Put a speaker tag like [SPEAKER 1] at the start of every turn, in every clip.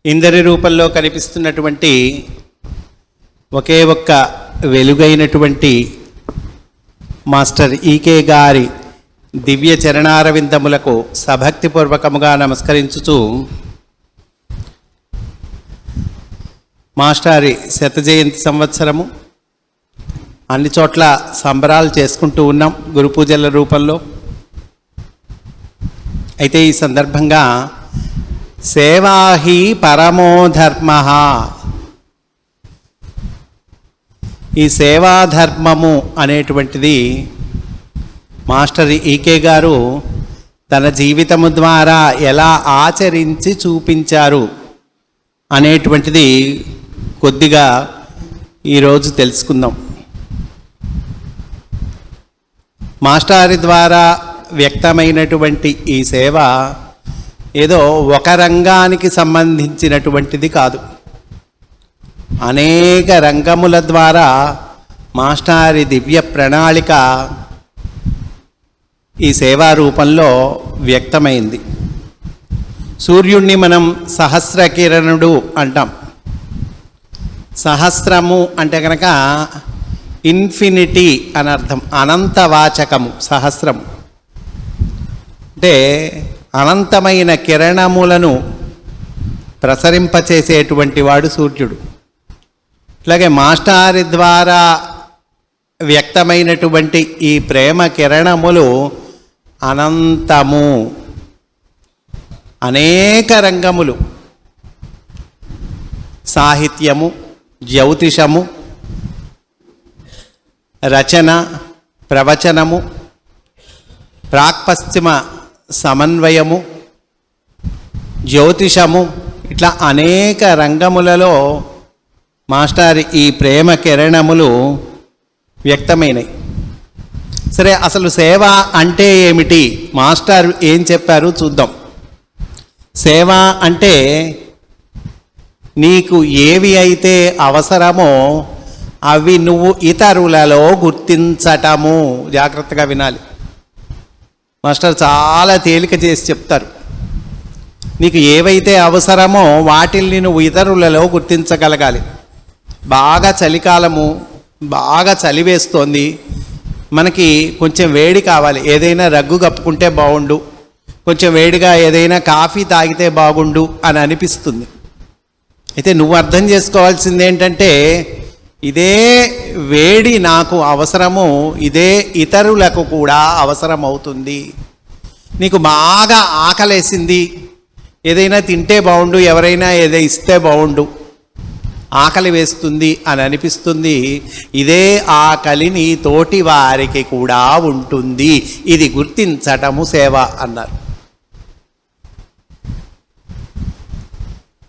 [SPEAKER 1] ఇందరి రూపంలో కనిపిస్తున్నటువంటి ఒకే ఒక్క వెలుగైనటువంటి మాస్టర్ ఈకే గారి దివ్య చరణారవిందములకు సభక్తిపూర్వకముగా నమస్కరించుచు మాస్టారి శత జయంతి సంవత్సరము అన్ని చోట్ల సంబరాలు చేసుకుంటూ ఉన్నాం గురు పూజల రూపంలో. అయితే ఈ సందర్భంగా సేవాహి పరమో ధర్మ, ఈ సేవాధర్మము అనేటువంటిది మాస్టర్ ఈకే గారు తన జీవితము ద్వారా ఎలా ఆచరించి చూపించారు అనేటువంటిది కొద్దిగా ఈరోజు తెలుసుకుందాం. మాస్టారి ద్వారా వ్యక్తమైనటువంటి ఈ సేవ ఏదో ఒక రంగానికి సంబంధించినటువంటిది కాదు. అనేక రంగముల ద్వారా మాస్టారి దివ్య ప్రణాళిక ఈ సేవా రూపంలో వ్యక్తమైంది. సూర్యుణ్ణి మనం సహస్ర కిరణుడు అంటాం. సహస్రము అంటే కనుక ఇన్ఫినిటీ అని అర్థం, అనంతవాచకము. సహస్రము అంటే అనంతమైన కిరణములను ప్రసరింపచేసేటువంటి వాడు సూర్యుడు. అలాగే మాస్టారి ద్వారా వ్యక్తమైనటువంటి ఈ ప్రేమ కిరణములు అనంతము. అనేక రంగములు, సాహిత్యము, జ్యోతిషము, రచన, ప్రవచనము, ప్రాక్పశ్చిమ సమన్వయము, జ్యోతిషము, ఇట్లా అనేక రంగములలో మాస్టర్ ఈ ప్రేమ కిరణములు వ్యక్తమైనవి. సరే, అసలు సేవ అంటే ఏమిటి, మాస్టర్ ఏం చెప్పారు చూద్దాం. సేవ అంటే నీకు ఏవి అయితే అవసరమో అవి నువ్వు ఇతరులలో గుర్తించటము. జాగ్రత్తగా వినాలి, మాస్టర్ చాలా తేలిక చేసి చెప్తారు. నీకు ఏవైతే అవసరమో వాటిల్ని నువ్వు ఇతరులలో గుర్తించగలగాలి. బాగా చలికాలము, బాగా చలి వేస్తోంది, మనకి కొంచెం వేడి కావాలి, ఏదైనా రగ్గు కప్పుకుంటే బాగుండు, కొంచెం వేడిగా ఏదైనా కాఫీ తాగితే బాగుండు అని అనిపిస్తుంది. అయితే నువ్వు అర్థం చేసుకోవాల్సింది ఏంటంటే, ఇదే వేడి నాకు అవసరము, ఇదే ఇతరులకు కూడా అవసరం అవుతుంది. నీకు బాగా ఆకలేసింది, ఏదైనా తింటే బాగుండు, ఎవరైనా ఏదో ఇస్తే బాగుండు, ఆకలి వేస్తుంది అని అనిపిస్తుంది. ఇదే ఆకలిని తోటి వారికి కూడా ఉంటుంది. ఇది గుర్తించటము సేవ అన్నారు.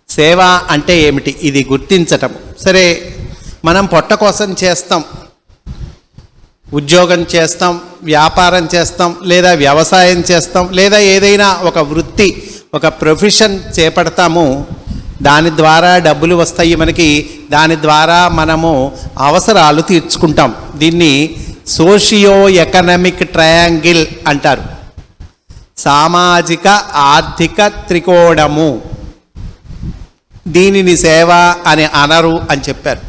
[SPEAKER 1] సేవ అంటే ఏమిటి, ఇది గుర్తించటం. సరే, మనం పొట్ట కోసం చేస్తాం, ఉద్యోగం చేస్తాం, వ్యాపారం చేస్తాం, లేదా వ్యవసాయం చేస్తాం, లేదా ఏదైనా ఒక వృత్తి, ఒక ప్రొఫెషన్ చేపడతాము. దాని ద్వారా డబ్బులు వస్తాయి మనకి, దాని ద్వారా మనము అవసరాలు తీర్చుకుంటాం. దీన్ని సోషియో ఎకనామిక్ ట్రయాంగిల్ అంటారు. సామాజిక ఆర్థిక త్రికోణము. దీనిని సేవ అని అనరు అని చెప్పారు.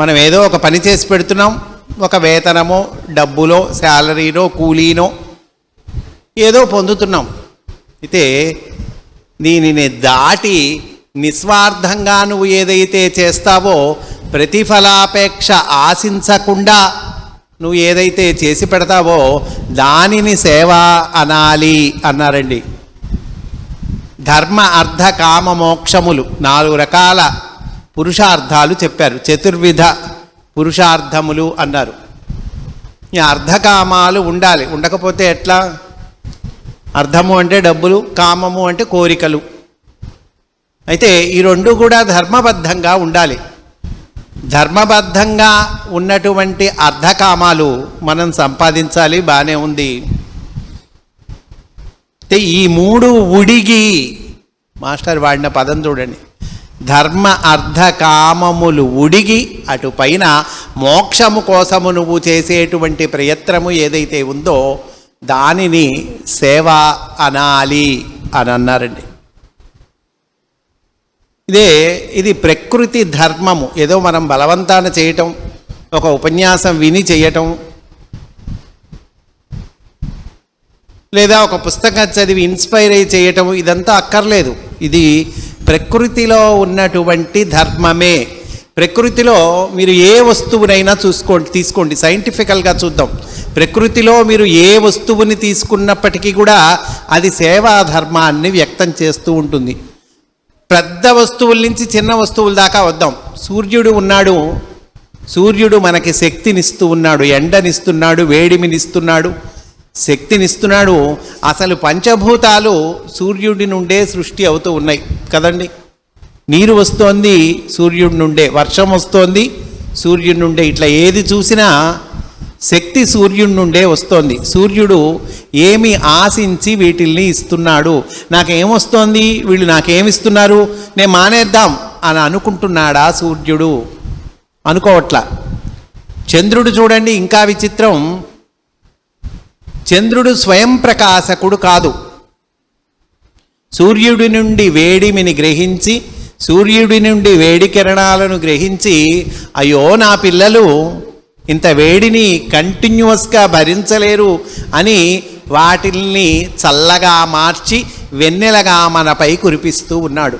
[SPEAKER 1] మనం ఏదో ఒక పని చేసి పెడుతున్నాం, ఒక వేతనమో, డబ్బులో, శాలరీనో, కూలీనో ఏదో పొందుతున్నాం. అయితే దీనిని దాటి నిస్వార్థంగా నువ్వు ఏదైతే చేస్తావో, ప్రతిఫలాపేక్ష ఆశించకుండా నువ్వు ఏదైతే చేసి పెడతావో దానిని సేవ అనాలి అన్నారండి. ధర్మ, అర్థ, కామ, మోక్షములు 4 రకాల పురుషార్థాలు చెప్పారు. చతుర్విధ పురుషార్థములు అన్నారు. ఈ అర్ధకామాలు ఉండాలి, ఉండకపోతే ఎట్లా? అర్థము అంటే డబ్బులు, కామము అంటే కోరికలు. అయితే ఈ రెండు కూడా ధర్మబద్ధంగా ఉండాలి. ధర్మబద్ధంగా ఉన్నటువంటి అర్ధకామాలు మనం సంపాదించాలి, బాగానే ఉంది. అయితే ఈ 3 ఉడిగి, మాస్టర్ వాడిన పదం చూడండి, ధర్మ అర్థ కామములు ఉడిగి అటు పైన మోక్షము కోసము నువ్వు చేసేటువంటి ప్రయత్నము ఏదైతే ఉందో దానిని సేవ అనాలి అని అన్నారండి. ఇది ప్రకృతి ధర్మము. ఏదో మనం బలవంతాన చేయటం, ఒక ఉపన్యాసం విని చేయటం, లేదా ఒక పుస్తకం చదివి ఇన్స్పైర్ అయ్యి చేయటం, ఇదంతా అక్కర్లేదు. ఇది ప్రకృతిలో ఉన్నటువంటి ధర్మమే. ప్రకృతిలో మీరు ఏ వస్తువునైనా తీసుకోండి, సైంటిఫికల్గా చూద్దాం. ప్రకృతిలో మీరు ఏ వస్తువుని తీసుకున్నప్పటికీ కూడా అది సేవా ధర్మాన్ని వ్యక్తం చేస్తూ ఉంటుంది. పెద్ద వస్తువుల నుంచి చిన్న వస్తువుల దాకా వద్దాం. సూర్యుడు ఉన్నాడు, సూర్యుడు మనకి శక్తినిస్తూ ఉన్నాడు, ఎండనిస్తున్నాడు, వేడిమినిస్తున్నాడు, శక్తినిస్తున్నాడు. అసలు పంచభూతాలు సూర్యుడి నుండే సృష్టి అవుతూ ఉన్నాయి కదండి. నీరు వస్తోంది సూర్యుడి నుండే, వర్షం వస్తోంది సూర్యుడి నుండే. ఇట్లా ఏది చూసినా శక్తి సూర్యుడి నుండే వస్తోంది. సూర్యుడు ఏమి ఆశించి వీటిల్ని ఇస్తున్నాడు. నాకేమొస్తోంది, వీళ్ళు నాకేమిస్తున్నారు, నేను మానేద్దాం అని అనుకుంటున్నాడా సూర్యుడు? అనుకోవట్లా. చంద్రుడు చూడండి, ఇంకా విచిత్రం. చంద్రుడు స్వయం ప్రకాశకుడు కాదు. సూర్యుడి నుండి వేడిమిని గ్రహించి, సూర్యుడి నుండి వేడి కిరణాలను గ్రహించి, అయ్యో నా పిల్లలు ఇంత వేడిని కంటిన్యూస్గా భరించలేరు అని వాటిల్ని చల్లగా మార్చి వెన్నెలగా మనపై కురిపిస్తూ ఉన్నాడు.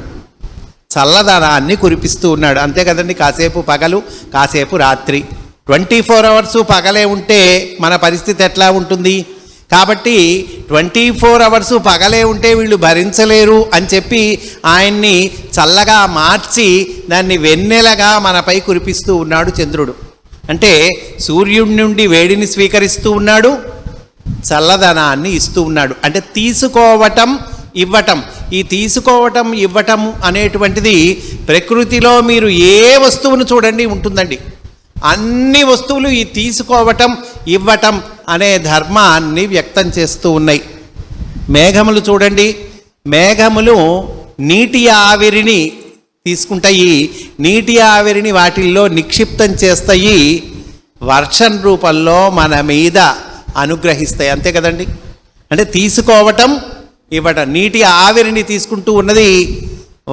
[SPEAKER 1] చల్లదనాన్ని కురిపిస్తూ ఉన్నాడు. అంతే కదండి. కాసేపు పగలు, కాసేపు రాత్రి, 24 అవర్సు పగలే ఉంటే మన పరిస్థితి ఎట్లా ఉంటుంది? కాబట్టి 24 అవర్సు పగలే ఉంటే వీళ్ళు భరించలేరు అని చెప్పి ఆయన్ని చల్లగా మార్చి దాన్ని వెన్నెలగా మనపై కురిపిస్తూ ఉన్నాడు చంద్రుడు. అంటే సూర్యుడి నుండి వేడిని స్వీకరిస్తూ ఉన్నాడు, చల్లదనాన్ని ఇస్తూ ఉన్నాడు. అంటే తీసుకోవటం, ఇవ్వటం. ఈ తీసుకోవటం, ఇవ్వటం అనేటువంటిది ప్రకృతిలో మీరు ఏ వస్తువును చూడండి ఉంటుందండి. అన్ని వస్తువులు ఈ తీసుకోవటం, ఇవ్వటం అనే ధర్మాన్ని వ్యక్తం చేస్తూ ఉన్నాయి. మేఘములు చూడండి, మేఘములు నీటి ఆవిరిని తీసుకుంటాయి, నీటి ఆవిరిని వాటిల్లో నిక్షిప్తం చేస్తాయి, వర్షం రూపంలో మన మీద అనుగ్రహిస్తాయి. అంతే కదండి. అంటే తీసుకోవటం, ఇవ్వటం. నీటి ఆవిరిని తీసుకుంటూ ఉన్నది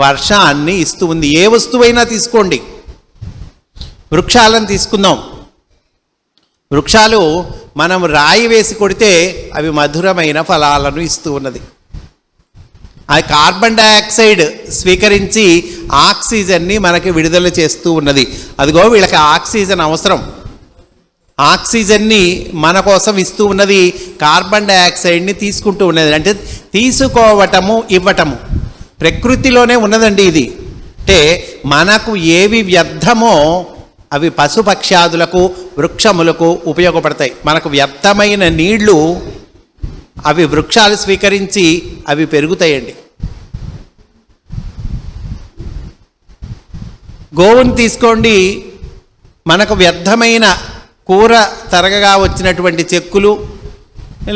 [SPEAKER 1] వర్షాన్ని ఇస్తూ ఉంది. ఏ వస్తువైనా తీసుకోండి. వృక్షాలను తీసుకుందాం. వృక్షాలు మనం రాయి వేసి కొడితే అవి మధురమైన ఫలాలను ఇస్తూ ఉన్నది. ఆ కార్బన్ డైఆక్సైడ్ స్వీకరించి ఆక్సిజన్ని మనకి విడుదల చేస్తూ ఉన్నది. అదిగో వీళ్ళకి ఆక్సిజన్ అవసరం. ఆక్సిజన్ని మన కోసం ఇస్తూ ఉన్నది, కార్బన్ డైఆక్సైడ్ని తీసుకుంటూ ఉన్నది. అంటే తీసుకోవటము, ఇవ్వటము ప్రకృతిలోనే ఉన్నదండి ఇది. అంటే మనకు ఏవి వ్యర్థమో అవి పశుపక్ష్యాదులకు, వృక్షములకు ఉపయోగపడతాయి. మనకు వ్యర్థమైన నీళ్లు అవి వృక్షాలు స్వీకరించి అవి పెరుగుతాయండి. గోవుని తీసుకోండి, మనకు వ్యర్థమైన కూర తరగగా వచ్చినటువంటి చెక్కులు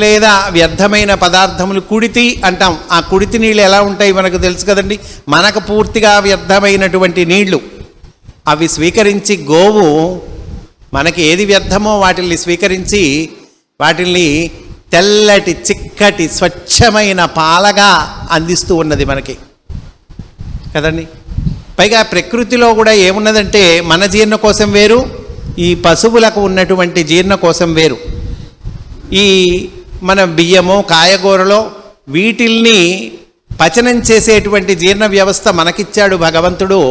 [SPEAKER 1] లేదా వ్యర్థమైన పదార్థములు కుడితి అంటాం. ఆ కుడితి నీళ్ళు ఎలా ఉంటాయి మనకు తెలుసు కదండి. మనకు పూర్తిగా వ్యర్థమైనటువంటి నీళ్లు అవి స్వీకరించి గోవు మనకి ఏది వ్యర్థమో వాటిల్ని స్వీకరించి వాటిల్ని తెల్లటి, చిక్కటి, స్వచ్ఛమైన పాలగా అందిస్తూ ఉన్నది మనకి కదండి. పైగా ప్రకృతిలో కూడా ఏమున్నదంటే మన జీర్ణ కోసం వేరు, ఈ పశువులకు ఉన్నటువంటి జీర్ణ కోసం వేరు. ఈ మన బియ్యము, కాయగూరలో వీటిల్ని పచనం చేసేటువంటి జీర్ణ వ్యవస్థ మనకిచ్చాడు భగవంతుడు.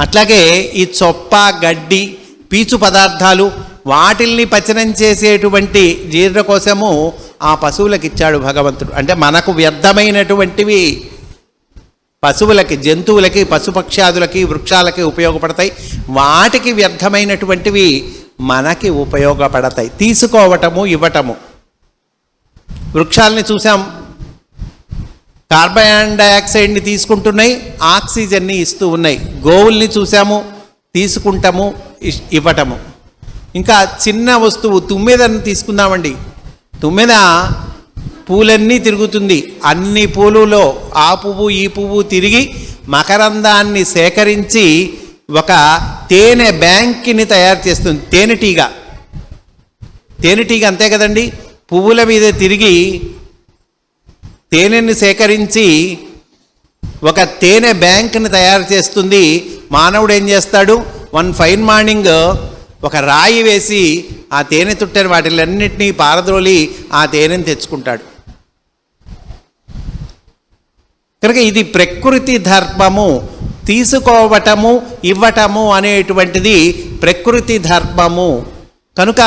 [SPEAKER 1] అట్లాగే ఈ చొప్ప, గడ్డి, పీచు పదార్థాలు వాటిల్ని పచనం చేసేటువంటి జీర్ణ కోసము ఆ పశువులకు ఇచ్చాడు భగవంతుడు. అంటే మనకు వ్యర్థమైనటువంటివి పశువులకి, జంతువులకి, పశుపక్ష్యాదులకి, వృక్షాలకి ఉపయోగపడతాయి. వాటికి వ్యర్థమైనటువంటివి మనకి ఉపయోగపడతాయి. తీసుకోవటము, ఇవ్వటము. వృక్షాలని చూసాం, కార్బన్ డైఆక్సైడ్ని తీసుకుంటున్నాయి, ఆక్సిజన్ని ఇస్తూ ఉన్నాయి. గోవుల్ని చూసాము, తీసుకుంటాము, ఇవ్వటము. ఇంకా చిన్న వస్తువు తుమ్మెదను తీసుకుందామండి. తుమ్మెద పూలన్నీ తిరుగుతుంది. అన్ని పూలులో ఆ పువ్వు ఈ పువ్వు తిరిగి మకరందాన్ని సేకరించి ఒక తేనె బ్యాంక్ని తయారు చేస్తుంది. తేనెటీగ అంతే కదండి. పువ్వుల మీద తిరిగి తేనెని సేకరించి ఒక తేనె బ్యాంకుని తయారు చేస్తుంది. మానవుడు ఏం చేస్తాడు? వన్ ఫైన్ మార్నింగ్ ఒక రాయి వేసి ఆ తేనె తుట్టని వాటిలన్నింటినీ పారద్రోలి ఆ తేనెని తెచ్చుకుంటాడు. కనుక ఇది ప్రకృతి ధర్మము. తీసుకోవటము ఇవ్వటము అనేటువంటిది ప్రకృతి ధర్మము. కనుక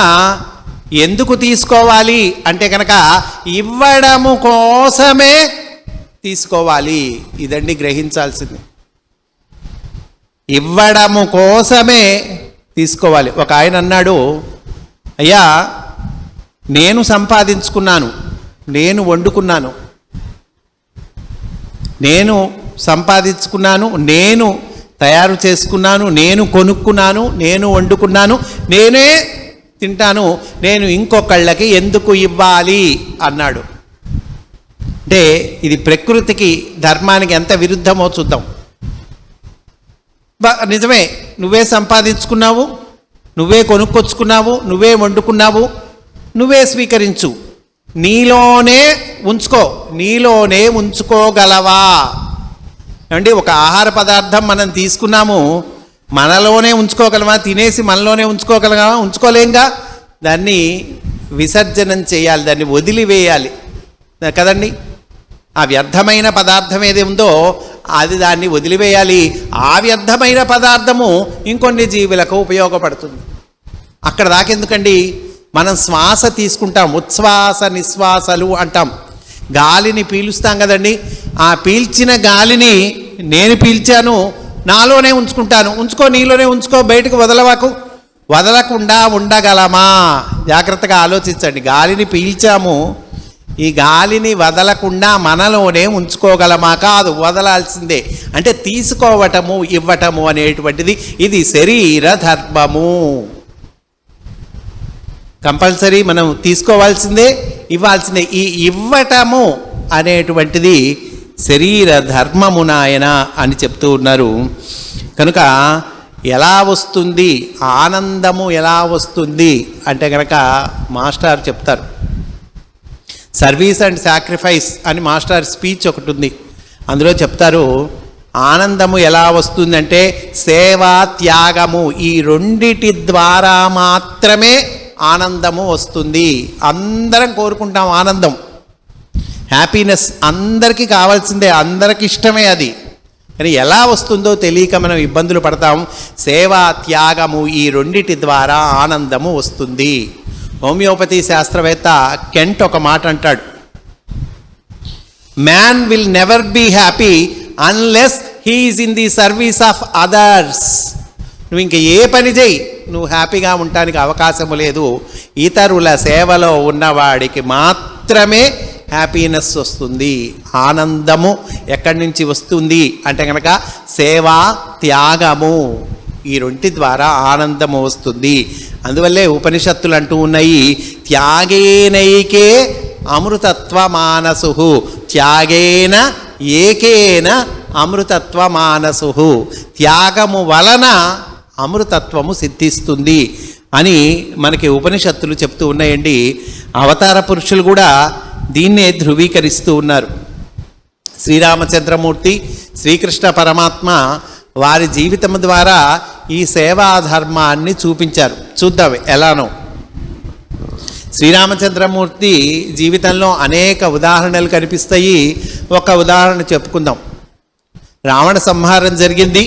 [SPEAKER 1] ఎందుకు తీసుకోవాలి అంటే కనుక ఇవ్వడము కోసమే తీసుకోవాలి. ఇదండి గ్రహించాల్సింది. ఇవ్వడము కోసమే తీసుకోవాలి. ఒక ఆయన అన్నాడు, అయ్యా నేను సంపాదించుకున్నాను, నేను వండుకున్నాను, నేను సంపాదించుకున్నాను, నేను తయారు చేసుకున్నాను, నేను కొనుక్కున్నాను, నేను వండుకున్నాను, నేనే తింటాను, నేను ఇంకొకళ్ళకి ఎందుకు ఇవ్వాలి అన్నాడు. అంటే ఇది ప్రకృతికి ధర్మానికి ఎంత విరుద్ధమో చూద్దాం. నిజమే, నువ్వే సంపాదించుకున్నావు, నువ్వే కొనుక్కొచ్చుకున్నావు, నువ్వే వండుకున్నావు, నువ్వే స్వీకరించు, నీలోనే ఉంచుకో, నీలోనే ఉంచుకోగలవా అంటే ఒక ఆహార పదార్థం మనం తీసుకున్నాము, మనలోనే ఉంచుకోగలమా? తినేసి మనలోనే ఉంచుకోగలమా? ఉంచుకోలేంగా. దాన్ని విసర్జనం చేయాలి, దాన్ని వదిలివేయాలి కదండి. ఆ వ్యర్థమైన పదార్థం ఏది ఉందో అది దాన్ని వదిలివేయాలి. ఆ వ్యర్థమైన పదార్థము ఇంకొన్ని జీవులకు ఉపయోగపడుతుంది. అక్కడ దాకెందుకండి? మనం శ్వాస తీసుకుంటాం, ఉచ్ఛ్వాస నిశ్వాసలు అంటాం. గాలిని పీలుస్తాం కదండి. ఆ పీల్చిన గాలిని నేను పీల్చాను, నాలోనే ఉంచుకుంటాను. ఉంచుకో, నీలోనే ఉంచుకో, బయటకు వదలవాకు. వదలకుండా ఉండగలమా? జాగ్రత్తగా ఆలోచించండి. గాలిని పీల్చాము, ఈ గాలిని వదలకుండా మనలోనే ఉంచుకోగలమా? కాదు, వదలాల్సిందే. అంటే తీసుకోవటము ఇవ్వటము అనేటువంటిది ఇది శరీర ధర్మము. కంపల్సరీ మనం తీసుకోవాల్సిందే, ఇవ్వాల్సిందే. ఈ ఇవ్వటము అనేటువంటిది శరీర ధర్మము నాయన అని చెప్తూ ఉన్నారు. కనుక ఎలా వస్తుంది ఆనందము? ఎలా వస్తుంది అంటే కనుక మాస్టర్ చెప్తారు. సర్వీస్ అండ్ సాక్రిఫైస్ అని మాస్టర్ స్పీచ్ ఒకటి ఉంది. అందులో చెప్తారు ఆనందము ఎలా వస్తుందంటే సేవా త్యాగము, ఈ రెండిటి ద్వారా మాత్రమే ఆనందము వస్తుంది. అందరం కోరుకుంటాం ఆనందం, హ్యాపీనెస్ అందరికీ కావాల్సిందే, అందరికి ఇష్టమే అది. కానీ ఎలా వస్తుందో తెలియక మనం ఇబ్బందులు పడతాం. సేవా త్యాగము ఈ రెండిటి ద్వారా ఆనందము వస్తుంది. హోమియోపతి శాస్త్రవేత్త కెంట్ ఒక మాట అంటాడు, man will never be happy unless he is in the service of others. నువ్వు ఇంక ఏ పని చేయి, నువ్వు హ్యాపీగా ఉండటానికి అవకాశము లేదు. ఇతరుల సేవలో ఉన్నవాడికి మాత్రమే హ్యాపీనెస్ వస్తుంది. ఆనందము ఎక్కడి నుంచి వస్తుంది అంటే కనుక సేవా త్యాగము, ఈ రెంటి ద్వారా ఆనందము వస్తుంది. అందువల్లే ఉపనిషత్తులు అంటూ ఉన్నాయి, త్యాగేనైకే అమృతత్వ మానసు, త్యాగేన ఏకేన అమృతత్వ మానసు. త్యాగము వలన అమృతత్వము సిద్ధిస్తుంది అని మనకి ఉపనిషత్తులు చెప్తూ ఉన్నాయండి. అవతార పురుషులు కూడా దీన్నే ధృవీకరిస్తూ ఉన్నారు. శ్రీరామచంద్రమూర్తి, శ్రీకృష్ణ పరమాత్మ వారి జీవితం ద్వారా ఈ సేవా ధర్మాన్ని చూపించారు. చూద్దాం ఎలానో. శ్రీరామచంద్రమూర్తి జీవితంలో అనేక ఉదాహరణలు కనిపిస్తాయి. ఒక ఉదాహరణ చెప్పుకుందాం. రావణ సంహారం జరిగింది.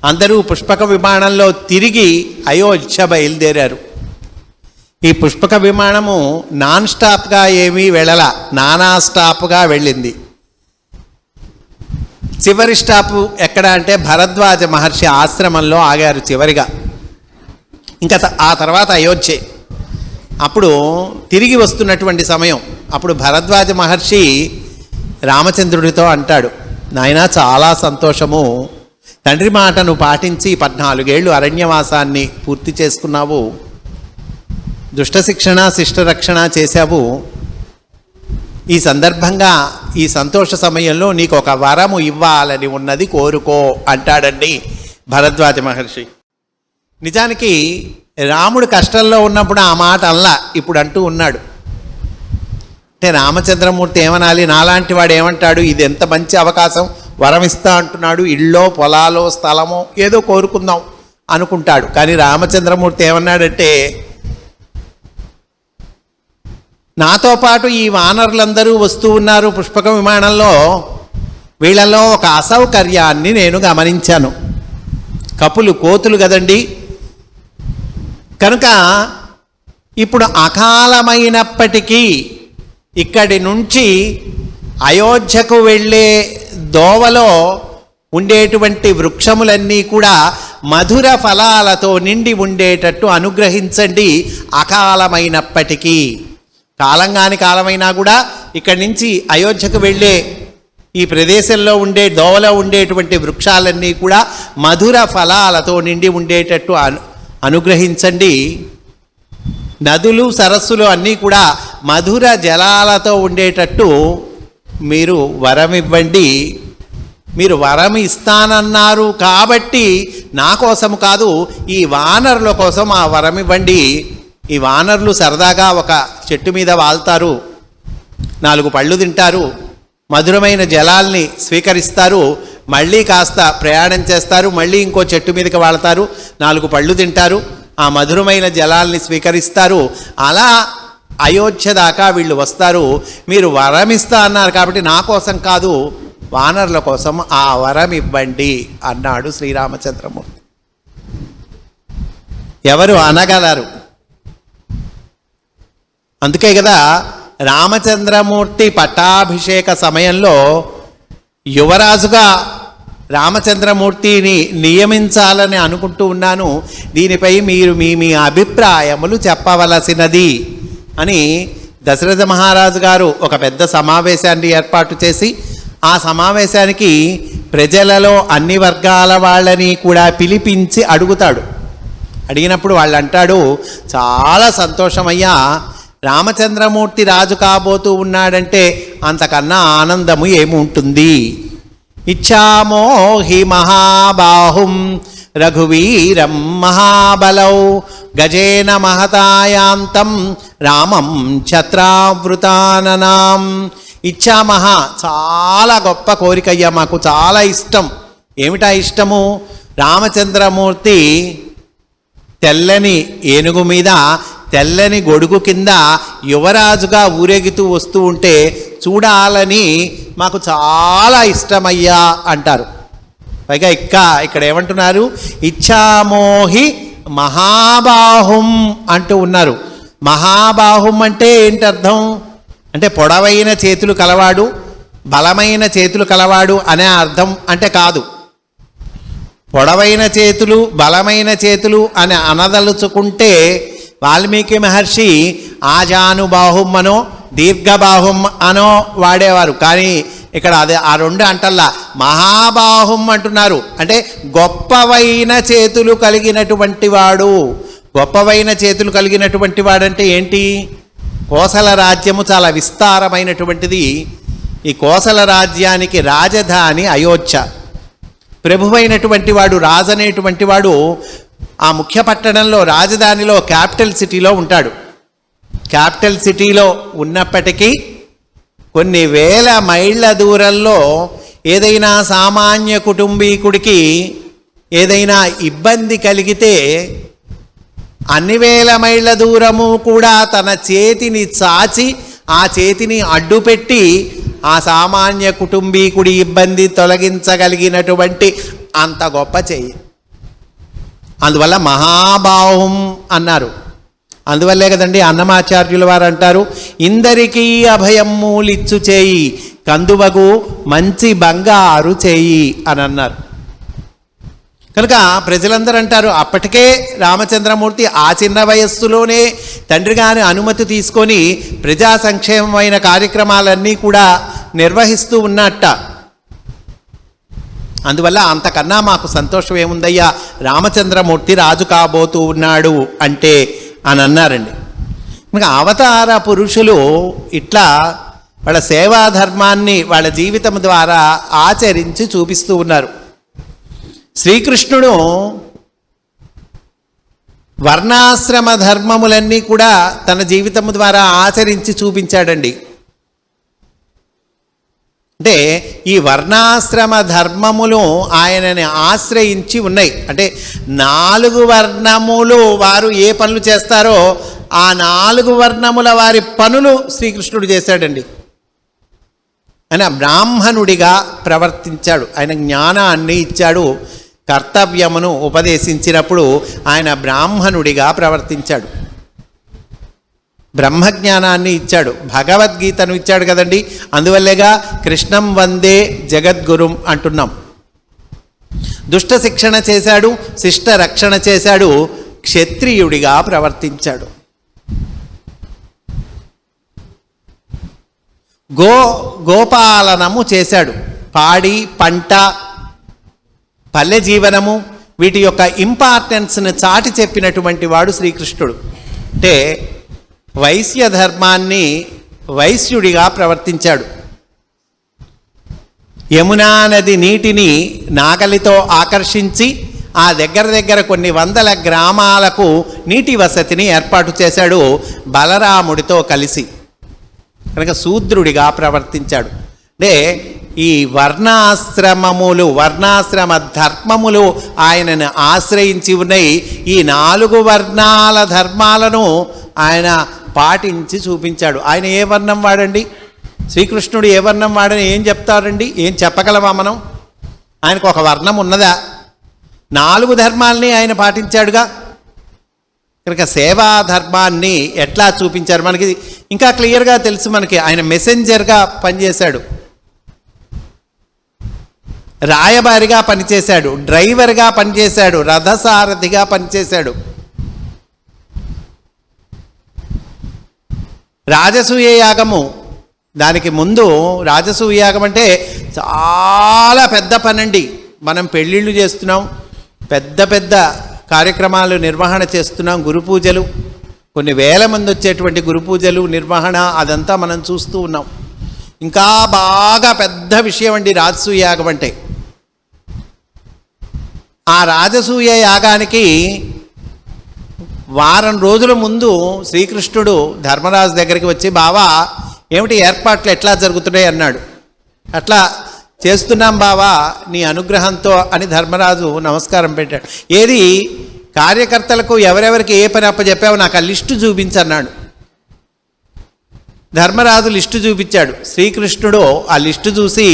[SPEAKER 1] అందరూ పుష్పక విమానంలో తిరిగి అయోధ్య బయలుదేరారు. ఈ పుష్పక విమానము నాన్ స్టాప్గా ఏమీ వెళ్ళలా, నానా స్టాప్గా వెళ్ళింది. చివరి స్టాపు ఎక్కడ అంటే భరద్వాజ మహర్షి ఆశ్రమంలో ఆగారు చివరిగా. ఇంకా ఆ తర్వాత అయోధ్య. అప్పుడు తిరిగి వస్తున్నటువంటి సమయం. అప్పుడు భరద్వాజ మహర్షి రామచంద్రుడితో అంటాడు, నాయనా చాలా సంతోషము, తండ్రి మాటను పాటించి 14 ఏళ్ళు అరణ్యవాసాన్ని పూర్తి చేసుకున్నావు, దుష్ట శిక్షణ శిష్ట రక్షణ చేశావు. ఈ సందర్భంగా ఈ సంతోష సమయంలో నీకు ఒక వరము ఇవ్వాలని ఉన్నది, కోరుకో అంటాడండి భరద్వాజ మహర్షి. నిజానికి రాముడు కష్టంలో ఉన్నప్పుడు ఆ మాట అల్లా ఇప్పుడు అంటూ ఉన్నాడు. అంటే రామచంద్రమూర్తి ఏమనాలి, నాలాంటి వాడు ఏమంటాడు, ఇది ఎంత మంచి అవకాశం, వరం ఇస్తా అంటున్నాడు, ఇళ్ళో పొలాలో స్థలమో ఏదో కోరుకుందాం అనుకుంటాడు. కానీ రామచంద్రమూర్తి ఏమన్నాడంటే, నాతో పాటు ఈ వానరులందరూ వస్తూ ఉన్నారు పుష్పక విమానంలో, వీళ్ళలో ఒక అసౌకర్యాన్ని నేను గమనించాను. కపులు కోతులు కదండి, కనుక ఇప్పుడు అకాలమైనప్పటికీ ఇక్కడి నుంచి అయోధ్యకు వెళ్ళే దోవలో ఉండేటువంటి వృక్షములన్నీ కూడా మధుర ఫలాలతో నిండి ఉండేటట్టు అనుగ్రహించండి. అకాలమైనప్పటికీ, కాలంగాని కాలమైనా కూడా ఇక్కడి నుంచి అయోధ్యకు వెళ్ళే ఈ ప్రదేశంలో ఉండే దోవలో ఉండేటువంటి వృక్షాలన్నీ కూడా మధుర ఫలాలతో నిండి ఉండేటట్టు అనుగ్రహించండి. నదులు సరస్సులు అన్నీ కూడా మధుర జలాలతో ఉండేటట్టు మీరు వరం ఇవ్వండి. మీరు వరం ఇస్తానన్నారు కాబట్టి నా కోసము కాదు, ఈ వానరుల కోసం ఆ వరం ఇవ్వండి. ఈ వానరులు సరదాగా ఒక చెట్టు మీద వాళ్తారు, 4 పళ్ళు తింటారు, మధురమైన జలాల్ని స్వీకరిస్తారు, మళ్ళీ కాస్త ప్రయాణం చేస్తారు, మళ్ళీ ఇంకో చెట్టు మీదకి వాళ్తారు, 4 పళ్ళు తింటారు, ఆ మధురమైన జలాల్ని స్వీకరిస్తారు. అలా అయోధ్య దాకా వీళ్ళు వస్తారు. మీరు వరం ఇస్తా అన్నారు కాబట్టి నా కోసం కాదు, వానరుల కోసం ఆ వరం ఇవ్వండి అన్నాడు శ్రీరామచంద్రమూర్తి. ఎవరు అనగలరు? అందుకే కదా రామచంద్రమూర్తి పట్టాభిషేక సమయంలో యువరాజుగా రామచంద్రమూర్తిని నియమించాలని అనుకుంటూ ఉన్నాను, దీనిపై మీరు మీ అభిప్రాయములు చెప్పవలసినది అని దశరథ మహారాజు గారు ఒక పెద్ద సమావేశాన్ని ఏర్పాటు చేసి, ఆ సమావేశానికి ప్రజలలో అన్ని వర్గాల వాళ్ళని కూడా పిలిపించి అడుగుతాడు. అడిగినప్పుడు వాళ్ళు అంటాడు, చాలా సంతోషమయ్యా, రామచంద్రమూర్తి రాజు కాబోతూ ఉన్నాడంటే అంతకన్నా ఆనందము ఏముంటుంది. ఇచ్చామో హి మహాబాహుం రఘువీరం మహాబలౌ గజేన మహతాయాంతం రామం ఛత్రావృతాననాం. ఇచ్చామహ, చాలా గొప్ప కోరికయ్యా, మాకు చాలా ఇష్టం. ఏమిటా ఇష్టము? రామచంద్రమూర్తి తెల్లని ఏనుగు మీద తెల్లని గొడుగు కింద యువరాజుగా ఊరేగుతూ వస్తూ ఉంటే చూడాలని మాకు చాలా ఇష్టమయ్యా అంటారు. పైగా ఇక్కడ ఏమంటున్నారు? ఇచ్చామోహి మహాబాహుం అంటూ ఉన్నారు. మహాబాహుం అంటే ఏంటి అర్థం? అంటే పొడవైన చేతులు కలవాడు, బలమైన చేతులు కలవాడు అనే అర్థం అంటే కాదు. పొడవైన చేతులు, బలమైన చేతులు అని అనదలుచుకుంటే వాల్మీకి మహర్షి ఆజానుబాహుం అనో దీర్ఘబాహుం అనో వాడేవారు. కానీ ఇక్కడ అదే ఆ 2 అంటల్లా మహాబాహుం అంటున్నారు. అంటే గొప్పవైన చేతులు కలిగినటువంటి వాడు. గొప్పవైన చేతులు కలిగినటువంటి వాడంటే ఏంటి? కోసల రాజ్యము చాలా విస్తారమైనటువంటిది. ఈ కోసల రాజ్యానికి రాజధాని అయోధ్య. ప్రభువైనటువంటి వాడు, రాజనేటువంటి వాడు ఆ ముఖ్య పట్టణంలో, రాజధానిలో, క్యాపిటల్ సిటీలో ఉంటాడు. క్యాపిటల్ సిటీలో ఉన్నప్పటికీ కొన్ని వేల మైళ్ళ దూరంలో ఏదైనా సామాన్య కుటుంబీకుడికి ఏదైనా ఇబ్బంది కలిగితే అన్ని వేల మైళ్ళ దూరము కూడా తన చేతిని చాచి ఆ చేతిని అడ్డుపెట్టి ఆ సామాన్య కుటుంబీకుడి ఇబ్బంది తొలగించగలిగినటువంటి అంత గొప్ప చెయ్యి. అందువల్ల మహాబాహుం అన్నారు. అందువల్లే కదండి అన్నమాచార్యుల వారు అంటారు, ఇందరికీ అభయమ్మూలిచ్చు చేయి కందువగు మంచి బంగారు చేయి అని అన్నారు. కనుక ప్రజలందరూ అంటారు, అప్పటికే రామచంద్రమూర్తి ఆ చిన్న వయస్సులోనే తండ్రి గారి అనుమతి తీసుకొని ప్రజా సంక్షేమమైన కార్యక్రమాలన్నీ కూడా నిర్వహిస్తూ ఉన్నట్ట. అందువల్ల అంతకన్నా మాకు సంతోషం ఏముందయ్యా, రామచంద్రమూర్తి రాజు కాబోతూ ఉన్నాడు అంటే అని అన్నారండి. ఇంకా అవతార పురుషులు ఇట్లా వాళ్ళ సేవాధర్మాన్ని వాళ్ళ జీవితం ద్వారా ఆచరించి చూపిస్తూ ఉన్నారు. శ్రీకృష్ణుడు వర్ణాశ్రమ ధర్మములన్నీ కూడా తన జీవితం ద్వారా ఆచరించి చూపించాడండి. అంటే ఈ వర్ణాశ్రమ ధర్మములు ఆయనని ఆశ్రయించి ఉన్నాయి. అంటే 4 వర్ణములు వారు ఏ పనులు చేస్తారో ఆ 4 వర్ణముల వారి పనులు శ్రీకృష్ణుడు చేశాడండి. ఆయన బ్రాహ్మణుడిగా ప్రవర్తించాడు. ఆయన జ్ఞానాన్ని ఇచ్చాడు, కర్తవ్యమును ఉపదేశించినప్పుడు ఆయన బ్రాహ్మణుడిగా ప్రవర్తించాడు, బ్రహ్మజ్ఞానాన్ని ఇచ్చాడు, భగవద్గీతను ఇచ్చాడు కదండి. అందువల్లేగా కృష్ణం వందే జగద్గురుం అంటున్నాం. దుష్ట శిక్షణ చేశాడు, శిష్ట రక్షణ చేశాడు, క్షత్రియుడిగా ప్రవర్తించాడు. గోపాలనము చేశాడు. పాడి పంట పల్లె జీవనము వీటి యొక్క ఇంపార్టెన్స్ని చాటి చెప్పినటువంటి వాడు శ్రీకృష్ణుడు. అంటే వైశ్య ధర్మాన్ని వైశ్యుడిగా ప్రవర్తించాడు. యమునా నది నీటిని నాగలితో ఆకర్షించి ఆ దగ్గర కొన్ని 100 గ్రామాలకు నీటి వసతిని ఏర్పాటు చేశాడు బలరాముడితో కలిసి. కనుక శూద్రుడిగా ప్రవర్తించాడు. అంటే ఈ వర్ణాశ్రమ ధర్మములు ఆయనను ఆశ్రయించి ఉన్నాయి. ఈ 4 వర్ణాల ధర్మాలను ఆయన పాటించి చూపించాడు. ఆయన ఏ వర్ణం వాడండి? శ్రీకృష్ణుడు ఏ వర్ణం వాడని ఏం చెప్తారండి? ఏం చెప్పగలమా మనం? ఆయనకు ఒక వర్ణం ఉన్నదా? 4 ధర్మాల్ని ఆయన పాటించాడుగా. కనుక సేవా ధర్మాన్ని ఎట్లా చూపించారు మనకి ఇంకా క్లియర్గా తెలుసు. మనకి ఆయన మెసెంజర్గా పనిచేశాడు, రాయబారిగా పనిచేశాడు, డ్రైవర్గా పనిచేశాడు, రథసారథిగా పనిచేశాడు. రాజసూయ యాగము, దానికి ముందు రాజసూయ యాగం అంటే చాలా పెద్ద పనండి. మనం పెళ్ళిళ్ళు చేస్తున్నాం, పెద్ద కార్యక్రమాలు నిర్వహణ చేస్తున్నాం, గురు పూజలు, కొన్ని వేల మంది వచ్చేటువంటి గురు పూజలు నిర్వహణ అదంతా మనం చూస్తూ ఉన్నాం. ఇంకా బాగా పెద్ద విషయం అండి రాజసూయ యాగం అంటే. ఆ రాజసూయ యాగానికి వారం రోజుల ముందు శ్రీకృష్ణుడు ధర్మరాజు దగ్గరికి వచ్చి, బావా ఏమిటి ఏర్పాట్లు ఎట్లా జరుగుతున్నాయి అన్నాడు. అట్లా చేస్తున్నాం బావా నీ అనుగ్రహంతో అని ధర్మరాజు నమస్కారం పెట్టాడు. ఏది కార్యకర్తలకు ఎవరెవరికి ఏ పని అప్పచెప్పావో నాకు ఆ లిస్టు చూపించన్నాడు. ధర్మరాజు లిస్టు చూపించాడు. శ్రీకృష్ణుడు ఆ లిస్టు చూసి,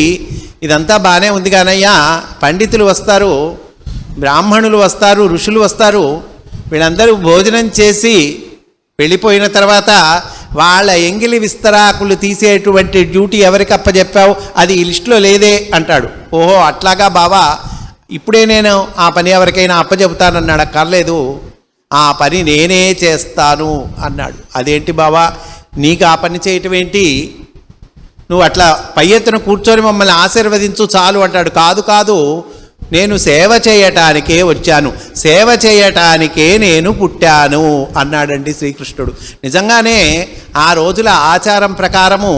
[SPEAKER 1] ఇదంతా బాగానే ఉంది కానయ్యా, పండితులు వస్తారు, బ్రాహ్మణులు వస్తారు, ఋషులు వస్తారు, వీళ్ళందరూ భోజనం చేసి వెళ్ళిపోయిన తర్వాత వాళ్ళ ఎంగిలి విస్తరాకులు తీసేటువంటి డ్యూటీ ఎవరికి అప్పచెప్పావు అది ఈ లిస్టులో లేదే అంటాడు. ఓహో అట్లాగా బావా, ఇప్పుడే నేను ఆ పని ఎవరికైనా అప్పచెబుతానన్నాడు. అక్కర్లేదు, ఆ పని నేనే చేస్తాను అన్నాడు. అదేంటి బావా, నీకు ఆ పని చేయటం ఏంటి, నువ్వు అట్లా పై ఎత్తున కూర్చొని మమ్మల్ని ఆశీర్వదించు చాలు అంటాడు. కాదు, నేను సేవ చేయటానికే వచ్చాను, సేవ చేయటానికే నేను పుట్టాను అన్నాడండి శ్రీకృష్ణుడు. నిజంగానే ఆ రోజుల ఆచారం ప్రకారము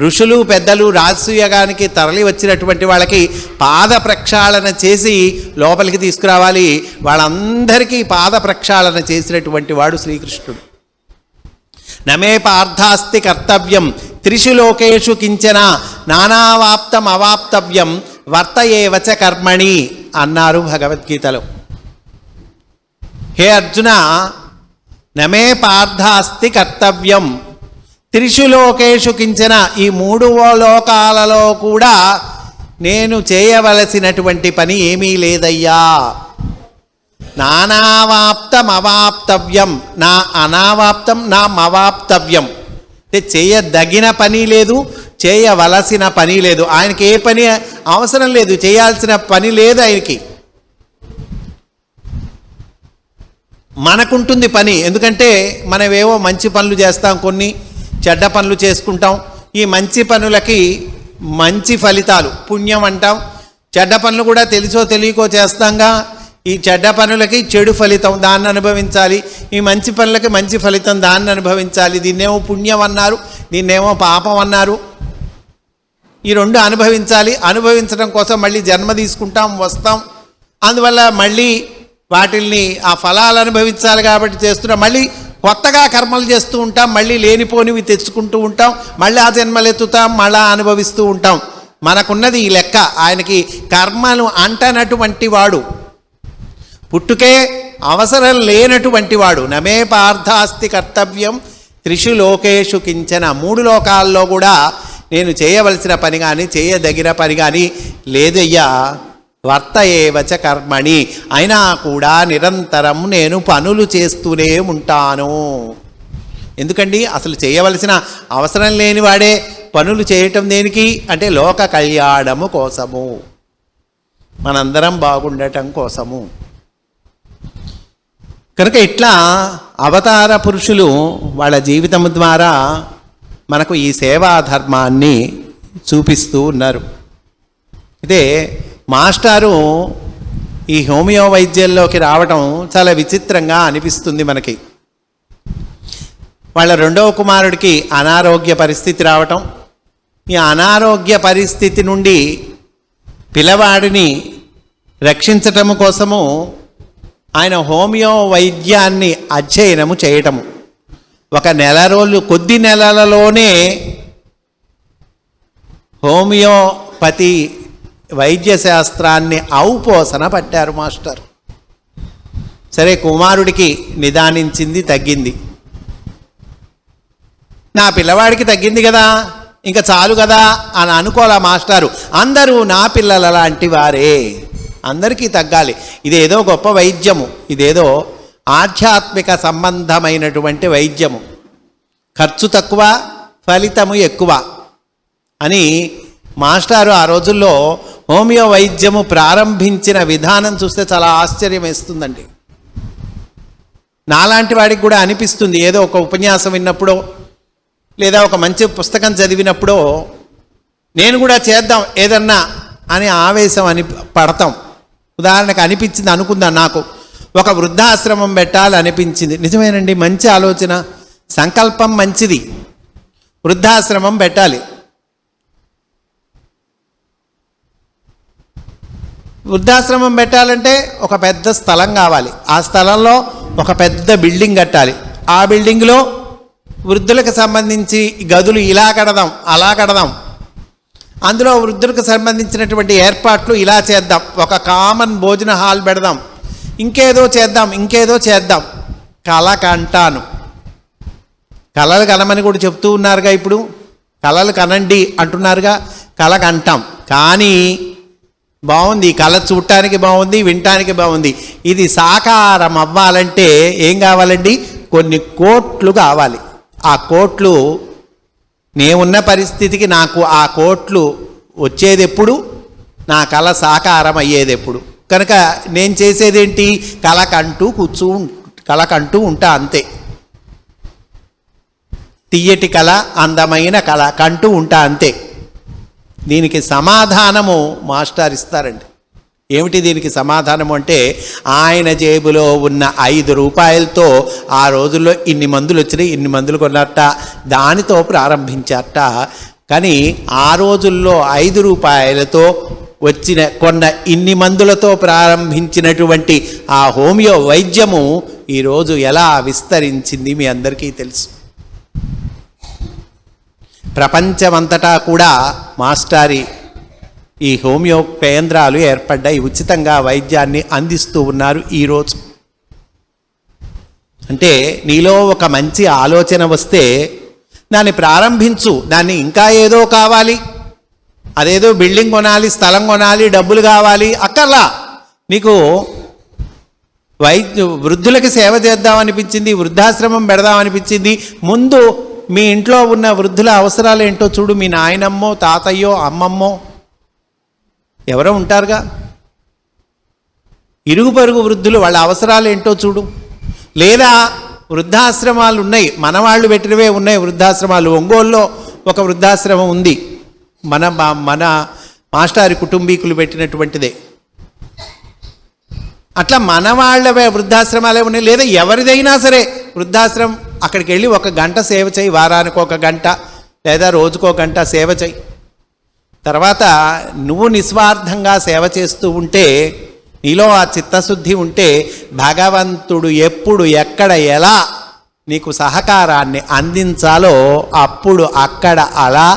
[SPEAKER 1] ఋషులు పెద్దలు రాజసూయగానికి తరలి వచ్చినటువంటి వాళ్ళకి పాద ప్రక్షాళన చేసి లోపలికి తీసుకురావాలి. వాళ్ళందరికీ పాద ప్రక్షాళన చేసినటువంటి వాడు శ్రీకృష్ణుడు. నమే పార్థాస్తి కర్తవ్యం త్రిషు లోకేషు కించన నానావాప్తం అవాప్తవ్యం వర్తయేవచ కర్మణి అన్నారు భగవద్గీతలో. హే అర్జున, నమే పార్థాస్తి కర్తవ్యం త్రిషు లోకేషు కించన, ఈ 3 లోకాలలో కూడా నేను చేయవలసినటువంటి పని ఏమీ లేదయ్యా. నానావాప్తం అవాప్తవ్యం, నా అనావాప్తం నా అవాప్తవ్యం, అంటే చేయదగిన పని లేదు, చేయవలసిన పని లేదు. ఆయనకి ఏ పని అవసరం లేదు, చేయాల్సిన పని లేదు ఆయనకి. మనకుంటుంది పని, ఎందుకంటే మనమేవో మంచి పనులు చేస్తాం, కొన్ని చెడ్డ పనులు చేసుకుంటాం. ఈ మంచి పనులకి మంచి ఫలితాలు పుణ్యం అంటాం, చెడ్డ పనులు కూడా తెలుసో తెలియకో చేస్తాంగా, ఈ చెడ్డ పనులకి చెడు ఫలితం, దాన్ని అనుభవించాలి. ఈ మంచి పనులకి మంచి ఫలితం, దాన్ని అనుభవించాలి. దీన్నేమో పుణ్యం అన్నారు, దీన్నేమో పాపం అన్నారు. ఈ 2 అనుభవించాలి. అనుభవించడం కోసం మళ్ళీ జన్మ తీసుకుంటాం, వస్తాం. అందువల్ల మళ్ళీ వాటిల్ని ఆ ఫలాలు అనుభవించాలి కాబట్టి చేస్తున్నాం. మళ్ళీ కొత్తగా కర్మలు చేస్తూ ఉంటాం, మళ్ళీ లేనిపోనివి తెచ్చుకుంటూ ఉంటాం, మళ్ళీ ఆ జన్మలు ఎత్తుతాం, మళ్ళీ అనుభవిస్తూ ఉంటాం. మనకున్నది ఈ లెక్క. ఆయనకి కర్మను అంటనటువంటి వాడు, పుట్టుకే అవసరం లేనటువంటి వాడు. నమే పార్థాస్తి కర్తవ్యం త్రిషు లోకేషు కించన, 3 లోకాల్లో కూడా నేను చేయవలసిన పని కానీ చేయదగిన పని కానీ లేదయ్యా. వర్త ఏవచ కర్మణి, అయినా కూడా నిరంతరం నేను పనులు చేస్తూనే ఉంటాను. ఎందుకండి, అసలు చేయవలసిన అవసరం లేనివాడే పనులు చేయటం దేనికి అంటే లోక కళ్యాణము కోసము, మనందరం బాగుండటం కోసము. కనుక ఇట్లా అవతార పురుషులు వాళ్ళ జీవితం ద్వారా మనకు ఈ సేవా ధర్మాన్ని చూపిస్తూ ఉన్నారు. అయితే మాస్టారు ఈ హోమియో వైద్యంలోకి రావటం చాలా విచిత్రంగా అనిపిస్తుంది మనకి. వాళ్ళ 2వ కుమారుడికి అనారోగ్య పరిస్థితి రావటం, ఈ అనారోగ్య పరిస్థితి నుండి పిల్లవాడిని రక్షించటము కోసము ఆయన హోమియో వైద్యాన్ని అధ్యయనము చేయటము. ఒక నెల రోజులు, కొద్ది నెలలలోనే హోమియోపతి వైద్య శాస్త్రాన్ని ఔపోసన పట్టారు మాస్టర్. సరే, కుమారుడికి నిదానించింది, తగ్గింది. నా పిల్లవాడికి తగ్గింది కదా, ఇంకా చాలు కదా అని అనుకోలే మాస్టారు. అందరూ నా పిల్లల లాంటి వారే, అందరికీ తగ్గాలి. ఇదేదో గొప్ప వైద్యము, ఇదేదో ఆధ్యాత్మిక సంబంధమైనటువంటి వైద్యము, ఖర్చు తక్కువ ఫలితము ఎక్కువ అని మాస్టారు ఆ రోజుల్లో హోమియో వైద్యము ప్రారంభించిన విధానం చూస్తే చాలా ఆశ్చర్యం వేస్తుందండి. నాలాంటి వాడికి కూడా అనిపిస్తుంది, ఏదో ఒక ఉపన్యాసం విన్నప్పుడో లేదా ఒక మంచి పుస్తకం చదివినప్పుడో నేను కూడా చేద్దాం ఏదన్నా అని ఆవేశం పడతాం. ఉదాహరణకు అనిపించింది అనుకుందాం, నాకు ఒక వృద్ధాశ్రమం పెట్టాలనిపించింది. నిజమేనండి, మంచి ఆలోచన, సంకల్పం మంచిది. వృద్ధాశ్రమం పెట్టాలి. వృద్ధాశ్రమం పెట్టాలంటే ఒక పెద్ద స్థలం కావాలి. ఆ స్థలంలో ఒక పెద్ద బిల్డింగ్ కట్టాలి. ఆ బిల్డింగ్లో వృద్ధులకు సంబంధించి గదులు ఇలా కడదాం, అలా కడదాం, అందులో వృద్ధులకు సంబంధించినటువంటి ఏర్పాట్లు ఇలా చేద్దాం, ఒక కామన్ భోజన హాల్ పెడదాం, ఇంకేదో చేద్దాం. కళ కంటాను. కళలు కనమని కూడా చెప్తూ ఉన్నారుగా, ఇప్పుడు కళలు కనండి అంటున్నారుగా, కళ కంటాం. కానీ బాగుంది, కళ చూడటానికి బాగుంది, వినటానికి బాగుంది. ఇది సాకారం అవ్వాలంటే ఏం కావాలండి? కొన్ని కోట్లు కావాలి. ఆ కోట్లు, నేనున్న పరిస్థితికి నాకు ఆ కోట్లు వచ్చేది ఎప్పుడు? నా కళ సాకారం అయ్యేది ఎప్పుడు? కనుక నేను చేసేదేంటి? కళకంటూ ఉంటా అంతే. తియ్యటి కళ, అందమైన కళ కంటూ ఉంటా అంతే. దీనికి సమాధానము మాస్టర్ ఇస్తారండి. ఏమిటి దీనికి సమాధానము అంటే, ఆయన జేబులో ఉన్న 5 రూపాయలతో ఆ రోజుల్లో ఇన్ని మందులు వచ్చినాయి, ఇన్ని మందులు కొన్నట్ట, దానితో ప్రారంభించారట. కానీ ఆ రోజుల్లో 5 రూపాయలతో కొన్న ఇన్ని మందులతో ప్రారంభించినటువంటి ఆ హోమియో వైద్యము ఈరోజు ఎలా విస్తరించింది మీ అందరికీ తెలుసు. ప్రపంచమంతటా కూడా మాస్టారి ఈ హోమియో కేంద్రాలు ఏర్పడ్డాయి, ఉచితంగా వైద్యాన్ని అందిస్తూ ఉన్నారు ఈరోజు. అంటే నీలో ఒక మంచి ఆలోచన వస్తే దాన్ని ప్రారంభించు. దాన్ని ఇంకా ఏదో కావాలి, అదేదో బిల్డింగ్ కొనాలి, స్థలం కొనాలి, డబ్బులు కావాలి అక్కర్లా. నీకు వృద్ధులకి సేవ చేద్దామనిపించింది, వృద్ధాశ్రమం పెడదామనిపించింది, ముందు మీ ఇంట్లో ఉన్న వృద్ధుల అవసరాలు ఏంటో చూడు. మీ నాయనమ్మో, తాతయ్యో, అమ్మమ్మో ఎవరో ఉంటారుగా, ఇరుగు పొరుగు వృద్ధులు, వాళ్ళ అవసరాలు ఏంటో చూడు. లేదా వృద్ధాశ్రమాలు ఉన్నాయి, మనవాళ్ళు పెట్టినవే ఉన్నాయి వృద్ధాశ్రమాలు. ఒంగోలులో ఒక వృద్ధాశ్రమం ఉంది, మన మాస్టారి కుటుంబీకులు పెట్టినటువంటిదే. అట్లా మన వాళ్ళవే వృద్ధాశ్రమాలే ఉన్నాయి. లేదా ఎవరిదైనా సరే వృద్ధాశ్రమం, అక్కడికి వెళ్ళి 1 గంట సేవ చేయి, వారానికి 1 గంట లేదా రోజుకో గంట సేవ చేయి. తర్వాత నువ్వు నిస్వార్థంగా సేవ చేస్తూ ఉంటే, నీలో ఆ చిత్తశుద్ధి ఉంటే, భగవంతుడు ఎప్పుడు ఎక్కడ ఎలా నీకు సహకారాన్ని అందించాలో అప్పుడు అక్కడ అలా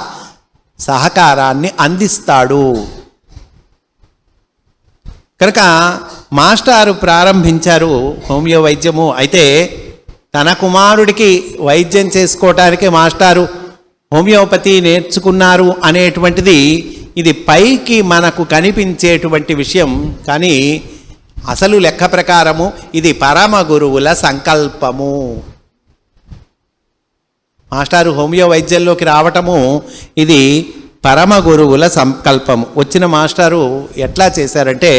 [SPEAKER 1] సహకారాన్ని అందిస్తాడు. కనుక మాస్టారు ప్రారంభించారు హోమియో వైద్యము. అయితే తన కుమారుడికి వైద్యం చేసుకోవటానికి మాస్టారు హోమియోపతి నేర్చుకున్నారు అనేటువంటిది ఇది పైకి మనకు కనిపించేటువంటి విషయం. కానీ అసలు లెక్క ప్రకారము ఇది పరమ గురువుల సంకల్పము. మాస్టారు హోమియో వైద్యంలోకి రావటము ఇది పరమ గురువుల సంకల్పము. వచ్చిన మాస్టారు ఎట్లా చేశారంటే,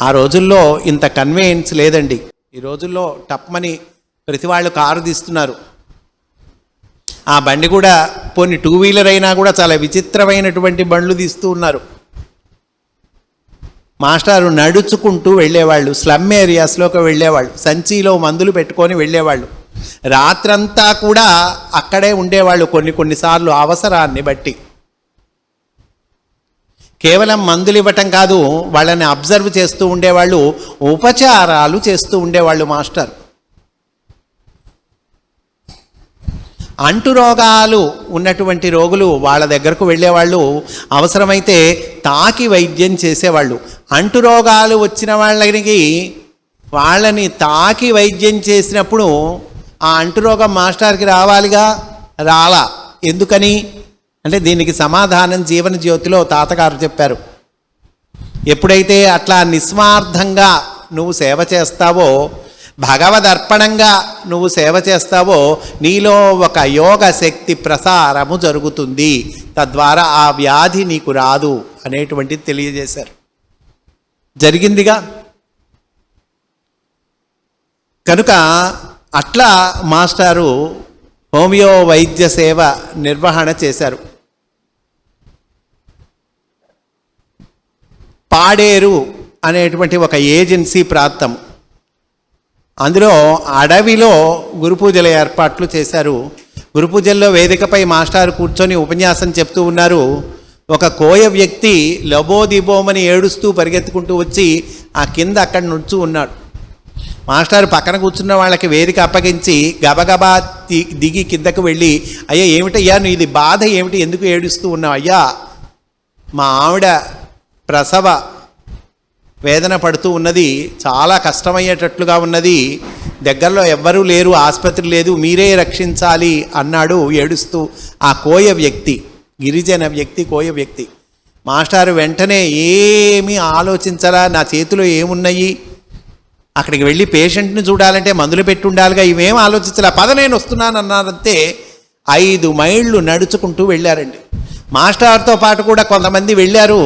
[SPEAKER 1] ఆ రోజుల్లో ఇంత కన్వీనియన్స్ లేదండి. ఈ రోజుల్లో టప్మని ప్రతి వాళ్ళు కారు తీస్తున్నారు. ఆ బండి కూడా పోనీ 2 వీలర్ అయినా కూడా చాలా విచిత్రమైనటువంటి బండ్లు తీస్తూ ఉన్నారు. మాస్టారు నడుచుకుంటూ వెళ్ళేవాళ్ళు, స్లమ్ ఏరియాస్లోకి వెళ్ళేవాళ్ళు, సంచిలో మందులు పెట్టుకొని వెళ్ళేవాళ్ళు. రాత్రంతా కూడా అక్కడే ఉండేవాళ్ళు కొన్నిసార్లు అవసరాన్ని బట్టి. కేవలం మందులు ఇవ్వటం కాదు, వాళ్ళని అబ్జర్వ్ చేస్తూ ఉండేవాళ్ళు, ఉపచారాలు చేస్తూ ఉండేవాళ్ళు మాస్టర్. అంటురోగాలు ఉన్నటువంటి రోగులు వాళ్ళ దగ్గరకు వెళ్ళేవాళ్ళు, అవసరమైతే తాకి వైద్యం చేసేవాళ్ళు. అంటురోగాలు వచ్చిన వాళ్ళని తాకి వైద్యం చేసినప్పుడు ఆ అంటురోగం మాస్టర్కి రావాలిగా, రాలా. ఎందుకని అంటే దీనికి సమాధానం జీవన జ్యోతిలో తాతగారు చెప్పారు. ఎప్పుడైతే అట్లా నిస్వార్థంగా నువ్వు సేవ చేస్తావో, భగవదర్పణంగా నువ్వు సేవ చేస్తావో, నీలో ఒక యోగ శక్తి ప్రసారము జరుగుతుంది. తద్వారా ఆ వ్యాధి నీకు రాదు అనేటువంటిది తెలియజేశారు. జరిగిందిగా. కనుక అట్లా మాస్టారు హోమియో వైద్య సేవ నిర్వహణ చేశారు. పాడేరు అనేటువంటి ఒక ఏజెన్సీ ప్రాంతం, అందులో అడవిలో గురుపూజల ఏర్పాట్లు చేశారు. గురుపూజల్లో వేదికపై మాస్టారు కూర్చొని ఉపన్యాసం చెప్తూ ఉన్నారు. ఒక కోయ వ్యక్తి లబోదిబోమని ఏడుస్తూ పరిగెత్తుకుంటూ వచ్చి ఆ కింద అక్కడ నుంచు ఉన్నాడు. మాస్టారు పక్కన కూర్చున్న వాళ్ళకి వేదిక అప్పగించి గబగబా దిగి కిందకు వెళ్ళి, అయ్యా ఏమిటయ్యా నువ్వు ఇది బాధ ఏమిటి, ఎందుకు ఏడుస్తూ ఉన్నావు? అయ్యా మా ఆవిడ ప్రసవ వేదన పడుతూ ఉన్నది, చాలా కష్టమయ్యేటట్లుగా ఉన్నది, దగ్గరలో ఎవ్వరూ లేరు, ఆసుపత్రి లేదు, మీరే రక్షించాలి అన్నాడు ఏడుస్తూ ఆ కోయ వ్యక్తి, గిరిజన వ్యక్తి, కోయ వ్యక్తి. మాస్టారు వెంటనే ఏమీ ఆలోచించరా, నా చేతిలో ఏమున్నాయి, అక్కడికి వెళ్ళి పేషెంట్ని చూడాలంటే మందులు పెట్టి ఉండాలిగా, ఇవేం ఆలోచించలే, పద నేను వస్తున్నాను అన్నారంతే 5 మైళ్ళు నడుచుకుంటూ వెళ్ళారండి. మాస్టర్తో పాటు కూడా కొంతమంది వెళ్ళారు,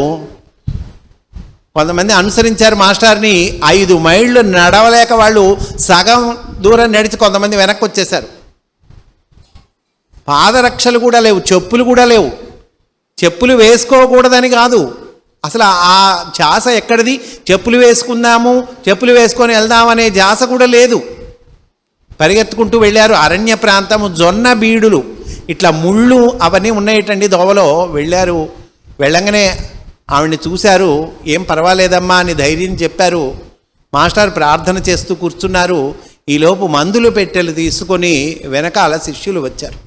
[SPEAKER 1] కొంతమంది అనుసరించారు మాస్టర్ని. 5 మైళ్ళు నడవలేక వాళ్ళు సగం దూరం నడిచి కొంతమంది వెనక్కి వచ్చేశారు. పాదరక్షలు కూడా లేవు, చెప్పులు కూడా లేవు. చెప్పులు వేసుకోకూడదని కాదు, అసలు ఆ ధ్యాస ఎక్కడిది, చెప్పులు వేసుకుందాము, చెప్పులు వేసుకొని వెళ్దామనే ధ్యాస కూడా లేదు. పరిగెత్తుకుంటూ వెళ్ళారు. అరణ్య ప్రాంతము, జొన్న బీడులు, ఇట్లా ముళ్ళు అవన్నీ ఉన్నాయటండి దోవలో. వెళ్ళారు. వెళ్ళంగానే ఆవిడ్ని చూశారు. ఏం పర్వాలేదమ్మా అని ధైర్యం చెప్పారు. మాస్టర్ ప్రార్థన చేస్తూ కూర్చున్నారు. ఈలోపు మందులు పెట్టెలు తీసుకొని వెనకాల శిష్యులు వచ్చారు.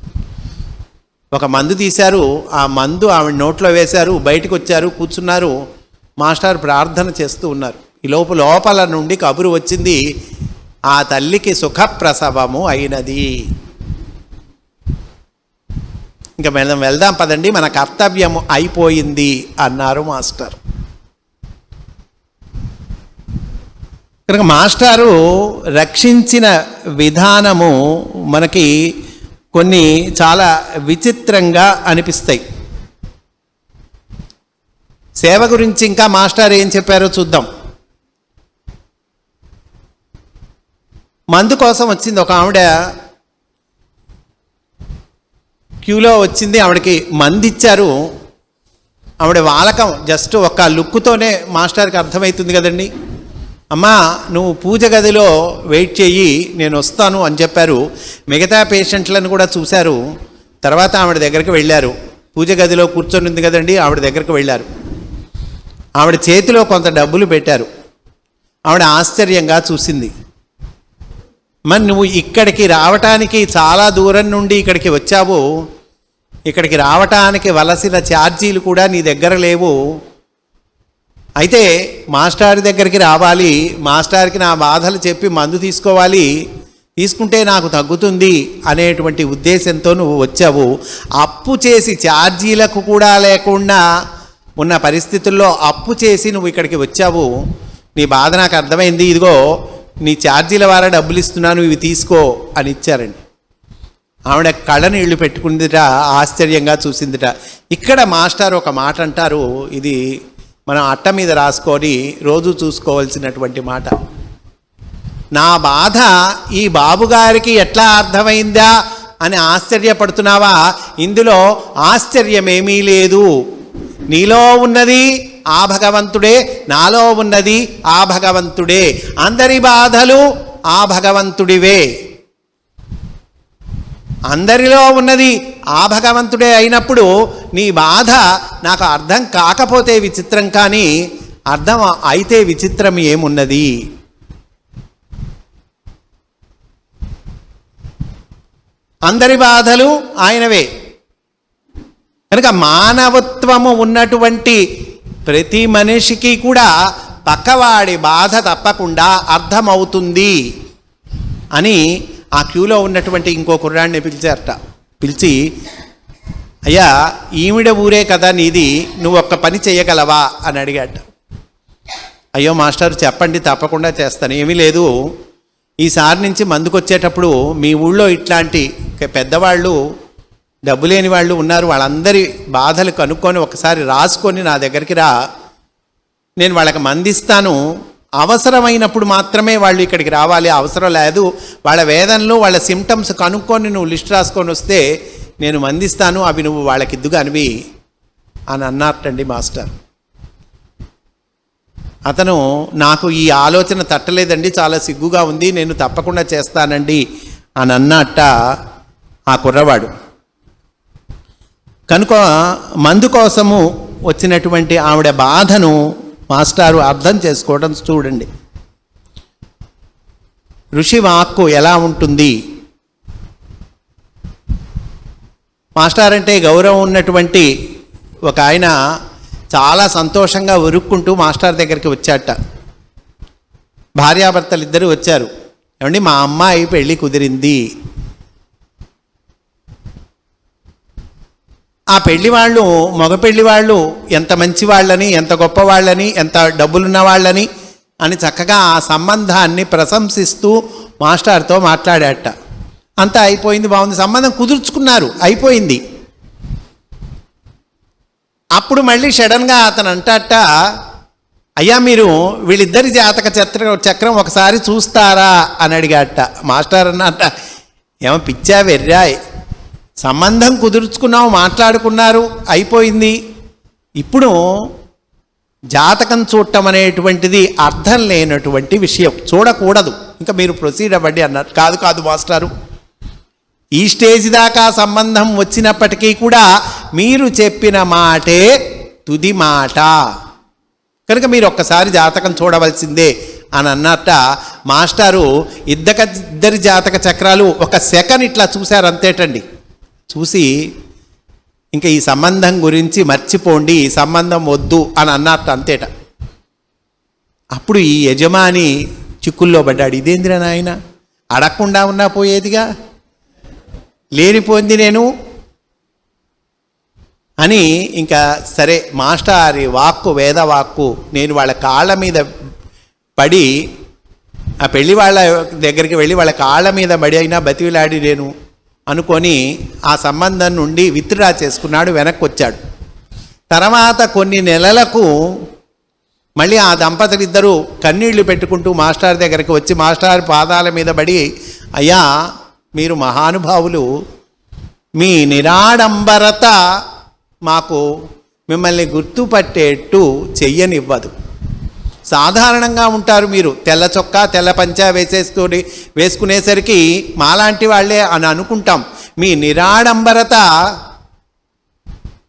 [SPEAKER 1] ఒక మందు తీశారు, ఆ మందు ఆవిడ నోట్లో వేశారు, బయటకు వచ్చారు, కూర్చున్నారు. మాస్టర్ ప్రార్థన చేస్తూ ఉన్నారు. ఈలోపు లోపల నుండి కబురు వచ్చింది, ఆ తల్లికి సుఖప్రసవము అయినది. ఇంకా మనం వెళ్దాం పదండి, మన కర్తవ్యం అయిపోయింది అన్నారు మాస్టర్. కనుక మాస్టారు రక్షించిన విధానము మనకి కొన్ని చాలా విచిత్రంగా అనిపిస్తాయి. సేవ గురించి ఇంకా మాస్టర్ ఏం చెప్పారో చూద్దాం. మందు కోసం వచ్చింది ఒక ఆవిడ, క్యూలో వచ్చింది. ఆవిడకి మంది ఇచ్చారు. ఆవిడ వాలకం జస్ట్ ఒక లుక్కుతోనే మాస్టర్కి అర్థమవుతుంది కదండి. అమ్మా నువ్వు పూజ గదిలో వెయిట్ చెయ్యి, నేను వస్తాను అని చెప్పారు. మిగతా పేషెంట్లను కూడా చూశారు. తర్వాత ఆవిడ దగ్గరికి వెళ్ళారు. పూజ గదిలో కూర్చొని ఉంది కదండి, ఆవిడ దగ్గరికి వెళ్ళారు. ఆవిడ చేతిలో కొంత డబ్బులు పెట్టారు. ఆవిడ ఆశ్చర్యంగా చూసింది. మరి నువ్వు ఇక్కడికి రావటానికి చాలా దూరం నుండి ఇక్కడికి వచ్చావు, ఇక్కడికి రావటానికి వలసిన ఛార్జీలు కూడా నీ దగ్గర లేవు. అయితే మాస్టర్ దగ్గరికి రావాలి, మాస్టర్కి నా బాధలు చెప్పి మందు తీసుకోవాలి, తీసుకుంటే నాకు తగ్గుతుంది అనేటువంటి ఉద్దేశంతో నువ్వు వచ్చావు. అప్పు చేసి ఛార్జీలకు కూడా లేకుండా ఉన్న పరిస్థితుల్లో అప్పు చేసి నువ్వు ఇక్కడికి వచ్చావు. నీ బాధ నాకు అర్థమైంది, ఇదిగో నీ ఛార్జీల ద్వారా డబ్బులు ఇస్తున్నాను, ఇవి తీసుకో అని ఇచ్చారండి. ఆవిడ కళ్ళ నీళ్లు పెట్టుకుందిట, ఆశ్చర్యంగా చూసిందిట. ఇక్కడ మాస్టర్ ఒక మాట అంటారు, ఇది మనం అట్ట మీద రాసుకొని రోజు చూసుకోవాల్సినటువంటి మాట. నా బాధ ఈ బాబుగారికి ఎట్లా అర్థమైందా అని ఆశ్చర్యపడుతున్నావా? ఇందులో ఆశ్చర్యమేమీ లేదు. నీలో ఉన్నది ఆ భగవంతుడే, నాలో ఉన్నది ఆ భగవంతుడే. అందరి బాధలు ఆ భగవంతుడివే. అందరిలో ఉన్నది ఆ భగవంతుడే అయినప్పుడు నీ బాధ నాకు అర్థం కాకపోతే విచిత్రం, కానీ అర్థం అయితే విచిత్రం ఏమున్నది? అందరి బాధలు ఆయనవే. కనుక మానవత్వము ఉన్నటువంటి ప్రతి మనిషికి కూడా పక్కవాడి బాధ తప్పకుండా అర్థమవుతుంది అని ఆ క్యూలో ఉన్నటువంటి ఇంకో కుర్రాడిని పిలిచారట. పిలిచి, అయ్యా ఈవిడ ఊరే కదా నీది, నువ్వు ఒక్క పని చేయగలవా అని అడిగాట. అయ్యో మాస్టర్ చెప్పండి, తప్పకుండా చేస్తాను. ఏమీ లేదు, ఈసారి నుంచి మందుకొచ్చేటప్పుడు మీ ఊళ్ళో ఇట్లాంటి పెద్దవాళ్ళు డబ్బు లేని వాళ్ళు ఉన్నారు, వాళ్ళందరి బాధలు కనుక్కొని ఒకసారి రాసుకొని నా దగ్గరికి రా, నేను వాళ్ళకి మందిస్తాను. అవసరమైనప్పుడు మాత్రమే వాళ్ళు ఇక్కడికి రావాలి, అవసరం లేదు వాళ్ళ వేదనలు వాళ్ళ సిమ్టమ్స్ కనుక్కొని నువ్వు లిస్ట్ రాసుకొని వస్తే నేను మందిస్తాను, అవి నువ్వు వాళ్ళకి ఇద్దుగానివి అని అన్నారటండి మాస్టర్. అతను, నాకు ఈ ఆలోచన తట్టలేదండి, చాలా సిగ్గుగా ఉంది, నేను తప్పకుండా చేస్తానండి అని అన్నట్ట ఆ కుర్రవాడు. కనుక మందు కోసము వచ్చినటువంటి ఆవిడ బాధను మాస్టారు అర్థం చేసుకోవడం చూడండి. ఋషి వాక్కు ఎలా ఉంటుంది? మాస్టర్ అంటే గౌరవం ఉన్నటువంటి ఒక ఆయన చాలా సంతోషంగా ఉరుక్కుంటూ మాస్టర్ దగ్గరికి వచ్చాట. భార్యాభర్తలు ఇద్దరు వచ్చారు. ఏమండి, మా అమ్మాయి పెళ్ళి కుదిరింది. ఆ పెళ్లి వాళ్ళు, మగ పెళ్లి వాళ్ళు ఎంత మంచి వాళ్ళని, ఎంత గొప్ప వాళ్ళని, ఎంత డబ్బులున్న వాళ్ళని అని చక్కగా ఆ సంబంధాన్ని ప్రశంసిస్తూ మాస్టర్తో మాట్లాడాట. అంతా అయిపోయింది, బాగుంది, సంబంధం కుదుర్చుకున్నారు, అయిపోయింది. అప్పుడు మళ్ళీ సడన్గా అతను అంటాట, అయ్యా మీరు వీళ్ళిద్దరి జాతక చక్రం ఒకసారి చూస్తారా అని అడిగాట. మాస్టర్ అన్నట్ట, ఏమో పిచ్చా వెర్రాయ్, సంబంధం కుదుర్చుకున్నావు, మాట్లాడుకున్నారు, అయిపోయింది. ఇప్పుడు జాతకం చూడటం అనేటువంటిది అర్థం లేనటువంటి విషయం, చూడకూడదు, ఇంకా మీరు ప్రొసీడ్ అవ్వండి అన్నారు. కాదు కాదు మాస్టారు, ఈ స్టేజ్ దాకా సంబంధం వచ్చినప్పటికీ కూడా మీరు చెప్పిన మాటే తుది మాట, కనుక మీరు ఒక్కసారి జాతకం చూడవలసిందే అని అన్నట్ట. మాస్టారు ఇద్దరి జాతక చక్రాలు ఒక సెకండ్ ఇట్లా చూశారు అంతేటండి. చూసి ఇంకా ఈ సంబంధం గురించి మర్చిపోండి, ఈ సంబంధం వద్దు అని అన్నట్టు అంతేట. అప్పుడు ఈ యజమాని చిక్కుల్లో పడ్డాడు. ఇదేందిరా నాయన, అడగకుండా ఉన్నా పోయేదిగా, లేనిపోయింది నేను అని ఇంకా సరే మాస్టారి వాక్కు వేదవాక్కు, నేను వాళ్ళ కాళ్ళ మీద పడి, ఆ పెళ్లి వాళ్ళ దగ్గరికి వెళ్ళి వాళ్ళ కాళ్ళ మీద పడి అయినా బతివిలాడి నేను అనుకొని ఆ సంబంధం నుండి విత్డ్రా చేసుకున్నాడు, వెనక్కి వచ్చాడు. తర్వాత కొన్ని నెలలకు మళ్ళీ ఆ దంపతులిద్దరూ కన్నీళ్లు పెట్టుకుంటూ మాస్టర్ దగ్గరికి వచ్చి మాస్టర్ పాదాల మీద పడి, అయ్యా మీరు మహానుభావులు, మీ నిరాడంబరత మాకు మిమ్మల్ని గుర్తుపట్టేట్టు చెయ్యనివ్వదు. సాధారణంగా ఉంటారు మీరు, తెల్ల చొక్కా తెల్ల పంచా వేసుకునేసరికి మాలాంటి వాళ్ళే అని అనుకుంటాం. మీ నిరాడంబరత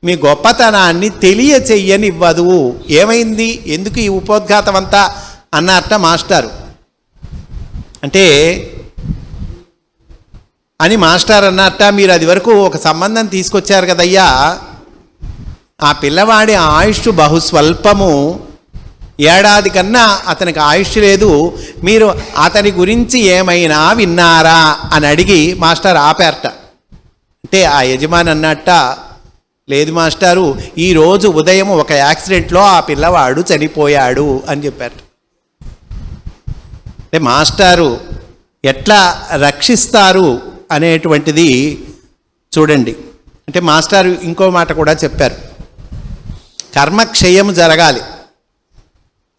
[SPEAKER 1] మీ గొప్పతనాన్ని తెలియచెయ్యనివ్వదు. ఏమైంది, ఎందుకు ఈ ఉపోద్ఘాతం అంతా అన్నట్ట మాస్టారు. అంటే అని మాస్టర్ అన్నట్ట, మీరు అది వరకు ఒక సంబంధం తీసుకొచ్చారు కదయ్యా, ఆ పిల్లవాడి ఆయుష్ బహుస్వల్పము, ఏడాది కన్నా అతనికి ఆయుష్ లేదు, మీరు అతని గురించి ఏమైనా విన్నారా అని అడిగి మాస్టర్ ఆపారట. అంటే ఆ యజమాని అన్నట్ట, లేదు మాస్టారు, ఈరోజు ఉదయం ఒక యాక్సిడెంట్లో ఆ పిల్లవాడు చనిపోయాడు అని చెప్పారు. అంటే మాస్టారు ఎట్లా రక్షిస్తారు అనేటువంటిది చూడండి. అంటే మాస్టారు ఇంకో మాట కూడా చెప్పారు, కర్మక్షయం జరగాలి.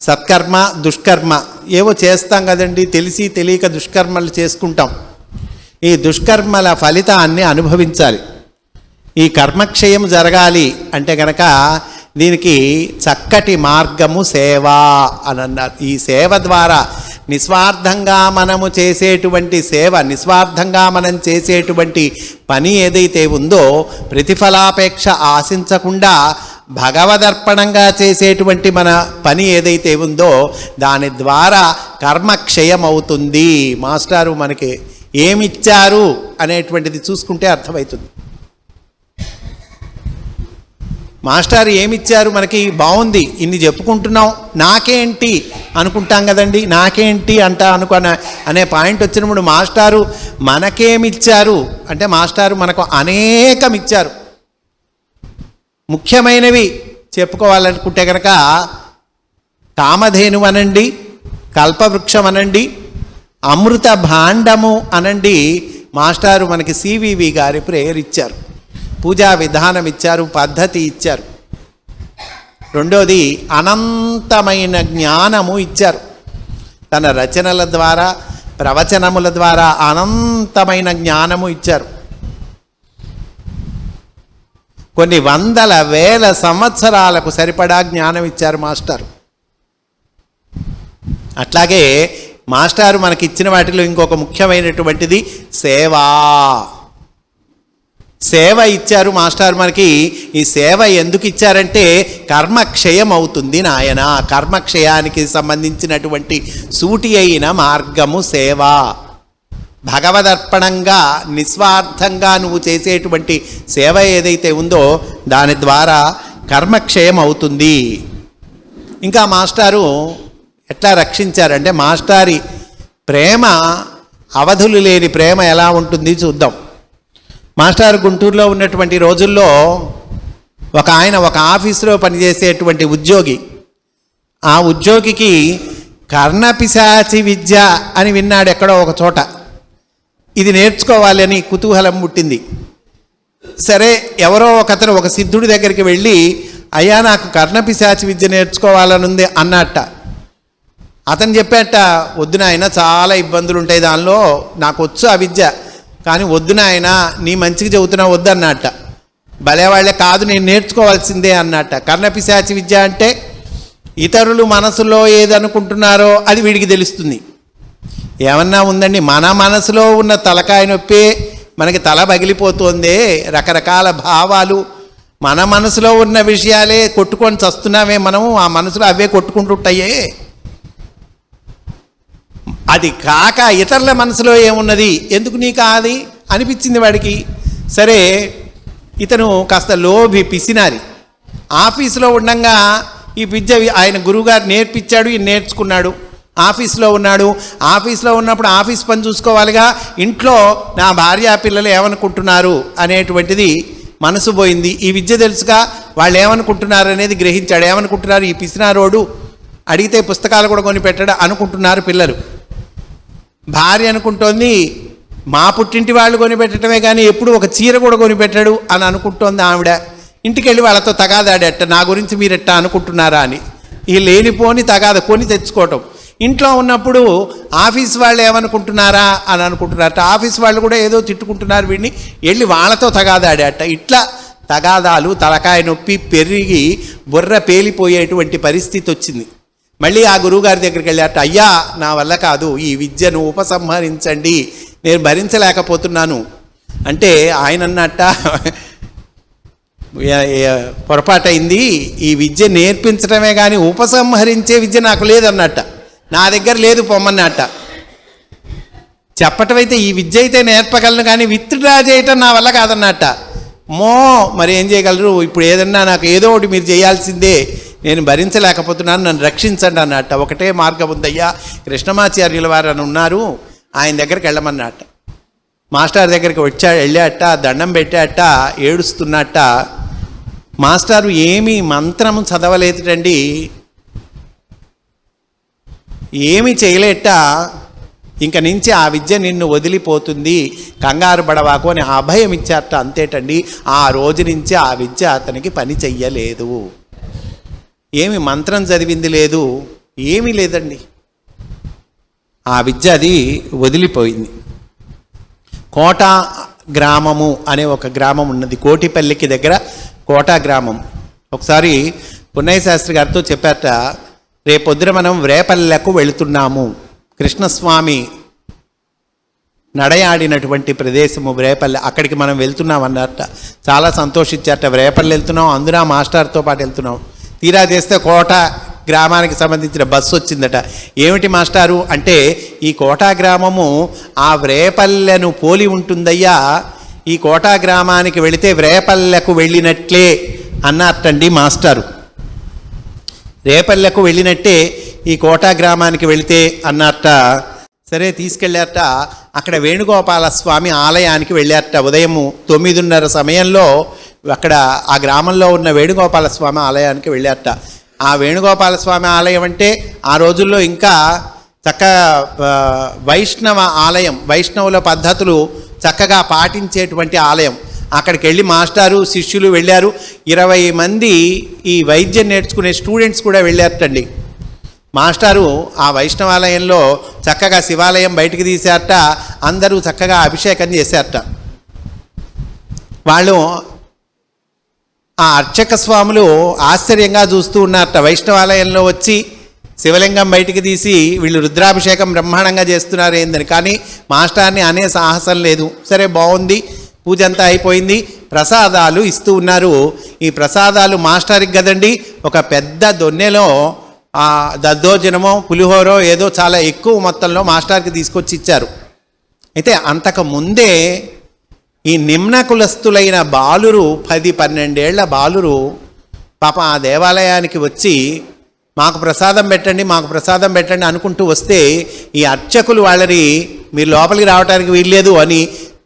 [SPEAKER 1] సత్కర్మ దుష్కర్మ ఏవో చేస్తాం కదండి, తెలిసి తెలియక దుష్కర్మలు చేసుకుంటాం. ఈ దుష్కర్మల ఫలితాన్ని అనుభవించాలి. ఈ కర్మక్షయం జరగాలి అంటే కనుక దీనికి చక్కటి మార్గము సేవ అని అన్నారు. ఈ సేవ ద్వారా నిస్వార్థంగా మనము చేసేటువంటి సేవ, నిస్వార్థంగా మనం చేసేటువంటి పని ఏదైతే ఉందో, ప్రతిఫలాపేక్ష ఆశించకుండా భగవదర్పణంగా చేసేటువంటి మన పని ఏదైతే ఉందో దాని ద్వారా కర్మక్షయం అవుతుంది. మాస్టారు మనకి ఏమిచ్చారు అనేటువంటిది చూసుకుంటే అర్థమవుతుంది. మాస్టర్ ఏమిచ్చారు మనకి, బాగుంది ఇన్ని చెప్పుకుంటున్నాం, నాకేంటి అనుకుంటాం కదండి, నాకేంటి అనే పాయింట్ వచ్చినప్పుడు మాస్టారు మనకేమిచ్చారు అంటే, మాస్టారు మనకు అనేకం ఇచ్చారు. ముఖ్యమైనవి చెప్పుకోవాలనుకుంటే కనుక కామధేను అనండి, కల్పవృక్షం అనండి, అమృత భాండము అనండి, మాస్టారు మనకి సివివి గారి ప్రేయర్ ఇచ్చారు, పూజా విధానం ఇచ్చారు, పద్ధతి ఇచ్చారు. రెండోది అనంతమైన జ్ఞానము ఇచ్చారు. తన రచనల ద్వారా, ప్రవచనముల ద్వారా అనంతమైన జ్ఞానము ఇచ్చారు. కొన్ని వందల వేల సంవత్సరాలకు సరిపడా జ్ఞానం ఇచ్చారు మాస్టారు. అట్లాగే మాస్టారు మనకి ఇచ్చిన వాటిలో ఇంకొక ముఖ్యమైనటువంటిది సేవా. సేవ ఇచ్చారు మాస్టారు మనకి. ఈ సేవ ఎందుకు ఇచ్చారంటే కర్మక్షయం అవుతుంది నాయన, కర్మక్షయానికి సంబంధించినటువంటి సూటి అయిన మార్గము సేవ. భగవదర్పణంగా నిస్వార్థంగా నువ్వు చేసేటువంటి సేవ ఏదైతే ఉందో దాని ద్వారా కర్మక్షయం అవుతుంది. ఇంకా మాస్టారు ఎట్లా రక్షించారంటే, మాస్టారి ప్రేమ అవధులు లేని ప్రేమ ఎలా ఉంటుంది చూద్దాం. మాస్టర్ గుంటూరులో ఉన్నటువంటి రోజుల్లో ఒక ఆఫీసులో పనిచేసేటువంటి ఉద్యోగి, ఆ ఉద్యోగికి కర్ణపిశాచి విద్య అని విన్నాడు ఎక్కడో ఒక చోట. ఇది నేర్చుకోవాలని కుతూహలం పుట్టింది. సరే, ఎవరో ఒకతను ఒక సిద్ధుడి దగ్గరికి వెళ్ళి, అయ్యా నాకు కర్ణపిశాచి విద్య నేర్చుకోవాలని ఉంది అన్నట్ట. అతను చెప్పాట, వద్దు నాయన, చాలా ఇబ్బందులు ఉంటాయి దానిలో, నాకు వచ్చు ఆ విద్య, కానీ వద్దు నాయన, నీ మంచికి చెబుతున్నా వద్దు అన్నట్ట. భలేవాళ్లే, కాదు నేను నేర్చుకోవాల్సిందే అన్నట్ట. కర్ణపిశాచి విద్య అంటే ఇతరులు మనసులో ఏదనుకుంటున్నారో అది వీడికి తెలుస్తుంది. ఏమన్నా ఉందండి, మన మనసులో ఉన్న తలకాయ నొప్పి మనకి తల పగిలిపోతుందే, రకరకాల భావాలు, మన మనసులో ఉన్న విషయాలే కొట్టుకొని చస్తున్నామే మనము, ఆ మనసులో అవే కొట్టుకుంటుంటాయే. అది కాక ఇతరుల మనసులో ఏమున్నది, ఎందుకు నీకు అది అనిపించింది వాడికి. సరే, ఇతను కాస్త లోభి, పిసినారి. ఆఫీసులో ఉండగా ఈ విద్య ఆయన గురువుగారు నేర్పించాడు, ఈయన నేర్చుకున్నాడు. ఆఫీస్లో ఉన్నాడు. ఆఫీస్లో ఉన్నప్పుడు ఆఫీస్ పని చూసుకోవాలిగా, ఇంట్లో నా భార్య పిల్లలు ఏమనుకుంటున్నారు అనేటువంటిది మనసు పోయింది. ఈ విద్య తెలుసుగా, వాళ్ళు ఏమనుకుంటున్నారు అనేది గ్రహించాడు. ఏమనుకుంటున్నారు, ఈ పిసినారోడు అడిగితే పుస్తకాలు కూడా కొని పెట్టాడు అనుకుంటున్నారు పిల్లలు. భార్య అనుకుంటోంది, మా పుట్టింటి వాళ్ళు కొనిపెట్టడమే కానీ ఎప్పుడు ఒక చీర కూడా కొనిపెట్టాడు అని అనుకుంటోంది ఆవిడ. ఇంటికి వెళ్ళి వాళ్ళతో తగాదాడట, నా గురించి మీరెట్టా అనుకుంటున్నారా అని. ఈ లేనిపోని తగాద కొని తెచ్చుకోవటం. ఇంట్లో ఉన్నప్పుడు ఆఫీస్ వాళ్ళు ఏమనుకుంటున్నారా అని అనుకుంటున్నారట, ఆఫీస్ వాళ్ళు కూడా ఏదో తిట్టుకుంటున్నారు వీడిని, వెళ్ళి వాళ్ళతో తగాదాడట. ఇట్లా తగాదాలు, తలకాయ నొప్పి పెరిగి బుర్ర పేలిపోయేటువంటి పరిస్థితి వచ్చింది. మళ్ళీ ఆ గురువుగారి దగ్గరికి వెళ్ళాట, అయ్యా నా వల్ల కాదు, ఈ విద్యను ఉపసంహరించండి, నేను భరించలేకపోతున్నాను అంటే ఆయన అన్నట్ట, పొరపాటైంది, ఈ విద్య నేర్పించడమే కానీ ఉపసంహరించే విద్య నాకు లేదన్నట్ట, నా దగ్గర లేదు పొమ్మన్నట్ట. చెప్పటం అయితే ఈ విద్య అయితే నేర్పగలను, కానీ విత్డ్రా చేయటం నా వల్ల కాదన్నట్ట. మరి ఏం చేయగలరు, ఇప్పుడు ఏదన్నా నాకు ఏదో ఒకటి మీరు చేయాల్సిందే, నేను భరించలేకపోతున్నాను, నన్ను రక్షించండి అన్నట్ట. ఒకటే మార్గం ఉందయ్యా, కృష్ణమాచార్యుల వారు అని ఉన్నారు, ఆయన దగ్గరికి వెళ్ళమన్నట్ట. మాస్టర్ దగ్గరికి వెళ్ళాట, దండం పెట్టాట, ఏడుస్తున్నట్ట. మాస్టారు ఏమీ మంత్రము చదవలేదుటండి, ఏమీ చేయలేట. ఇంక నుంచి ఆ విద్య నిన్ను వదిలిపోతుంది, కంగారు పడవాకు అని అభయం ఇచ్చారట. అంతేటండి, ఆ రోజు నుంచి ఆ విద్య అతనికి పని చెయ్యలేదు. ఏమి మంత్రం చదివింది లేదు, ఏమీ లేదండి, ఆ విద్య అది వదిలిపోయింది. కోట గ్రామము అనే ఒక గ్రామం ఉన్నది, కోటిపల్లికి దగ్గర కోట గ్రామం. ఒకసారి పున్నయ్య శాస్త్రి గారితో చెప్పారట, రేపొద్దున మనం రేపల్లెకు వెళుతున్నాము, కృష్ణస్వామి నడయాడినటువంటి ప్రదేశము రేపల్లె, అక్కడికి మనం వెళ్తున్నాం అన్నట్ట. చాలా సంతోషించారట. రేపల్లె వెళ్తున్నాం, అందున మాస్టర్తో పాటు వెళ్తున్నాం. తీరా చేస్తే కోట గ్రామానికి సంబంధించిన బస్సు వచ్చిందట. ఏమిటి మాస్టారు అంటే, ఈ కోటా గ్రామము ఆ రేపల్లెను పోలి ఉంటుందయ్యా, ఈ కోటా గ్రామానికి వెళితే రేపల్లెకు వెళ్ళినట్లే అన్నట్టండి మాస్టారు. రేపల్లెకు వెళ్ళినట్టే ఈ కోటా గ్రామానికి వెళితే అన్నట్ట. సరే తీసుకెళ్ళారట. అక్కడ వేణుగోపాల స్వామి ఆలయానికి వెళ్ళారట. ఉదయం 9:30 సమయంలో అక్కడ ఆ గ్రామంలో ఉన్న వేణుగోపాల స్వామి ఆలయానికి వెళ్ళారట. ఆ వేణుగోపాల స్వామి ఆలయం అంటే ఆ రోజుల్లో ఇంకా చక్కగా వైష్ణవ ఆలయం, వైష్ణవుల పద్ధతులు చక్కగా పాటించేటువంటి ఆలయం. అక్కడికి వెళ్ళి మాస్టారు శిష్యులు వెళ్ళారు. 20 మంది ఈ వైద్యం నేర్చుకునే స్టూడెంట్స్ కూడా వెళ్ళారటండి. మాస్టారు ఆ వైష్ణవాలయంలో చక్కగా శివాలయం బయటికి తీశారట. అందరూ చక్కగా అభిషేకం చేశారట. వాళ్ళు ఆ అర్చక స్వాములు ఆశ్చర్యంగా చూస్తూ ఉన్నారట. వైష్ణవాలయంలో వచ్చి శివలింగం బయటికి తీసి వీళ్ళు రుద్రాభిషేకం బ్రహ్మాండంగా చేస్తున్నారు ఏందని, కానీ మాస్టర్ని అనే సాహసం లేదు. సరే బాగుంది, పూజ అంతా అయిపోయింది, ప్రసాదాలు ఇస్తూ ఉన్నారు. ఈ ప్రసాదాలు మాస్టర్కి కదండి, ఒక పెద్ద దొన్నెలో దద్దోజనమో పులిహోరో ఏదో చాలా ఎక్కువ మొత్తంలో మాస్టర్కి తీసుకొచ్చి ఇచ్చారు. అయితే అంతకు ముందే ఈ నిమ్న కులస్తులైన బాలురు, 10-12 ఏళ్ల బాలురు పాప ఆ దేవాలయానికి వచ్చి మాకు ప్రసాదం పెట్టండి, మాకు ప్రసాదం పెట్టండి అనుకుంటూ వస్తే ఈ అర్చకులు వాళ్ళని మీరు లోపలికి రావడానికి వీల్లేదు అని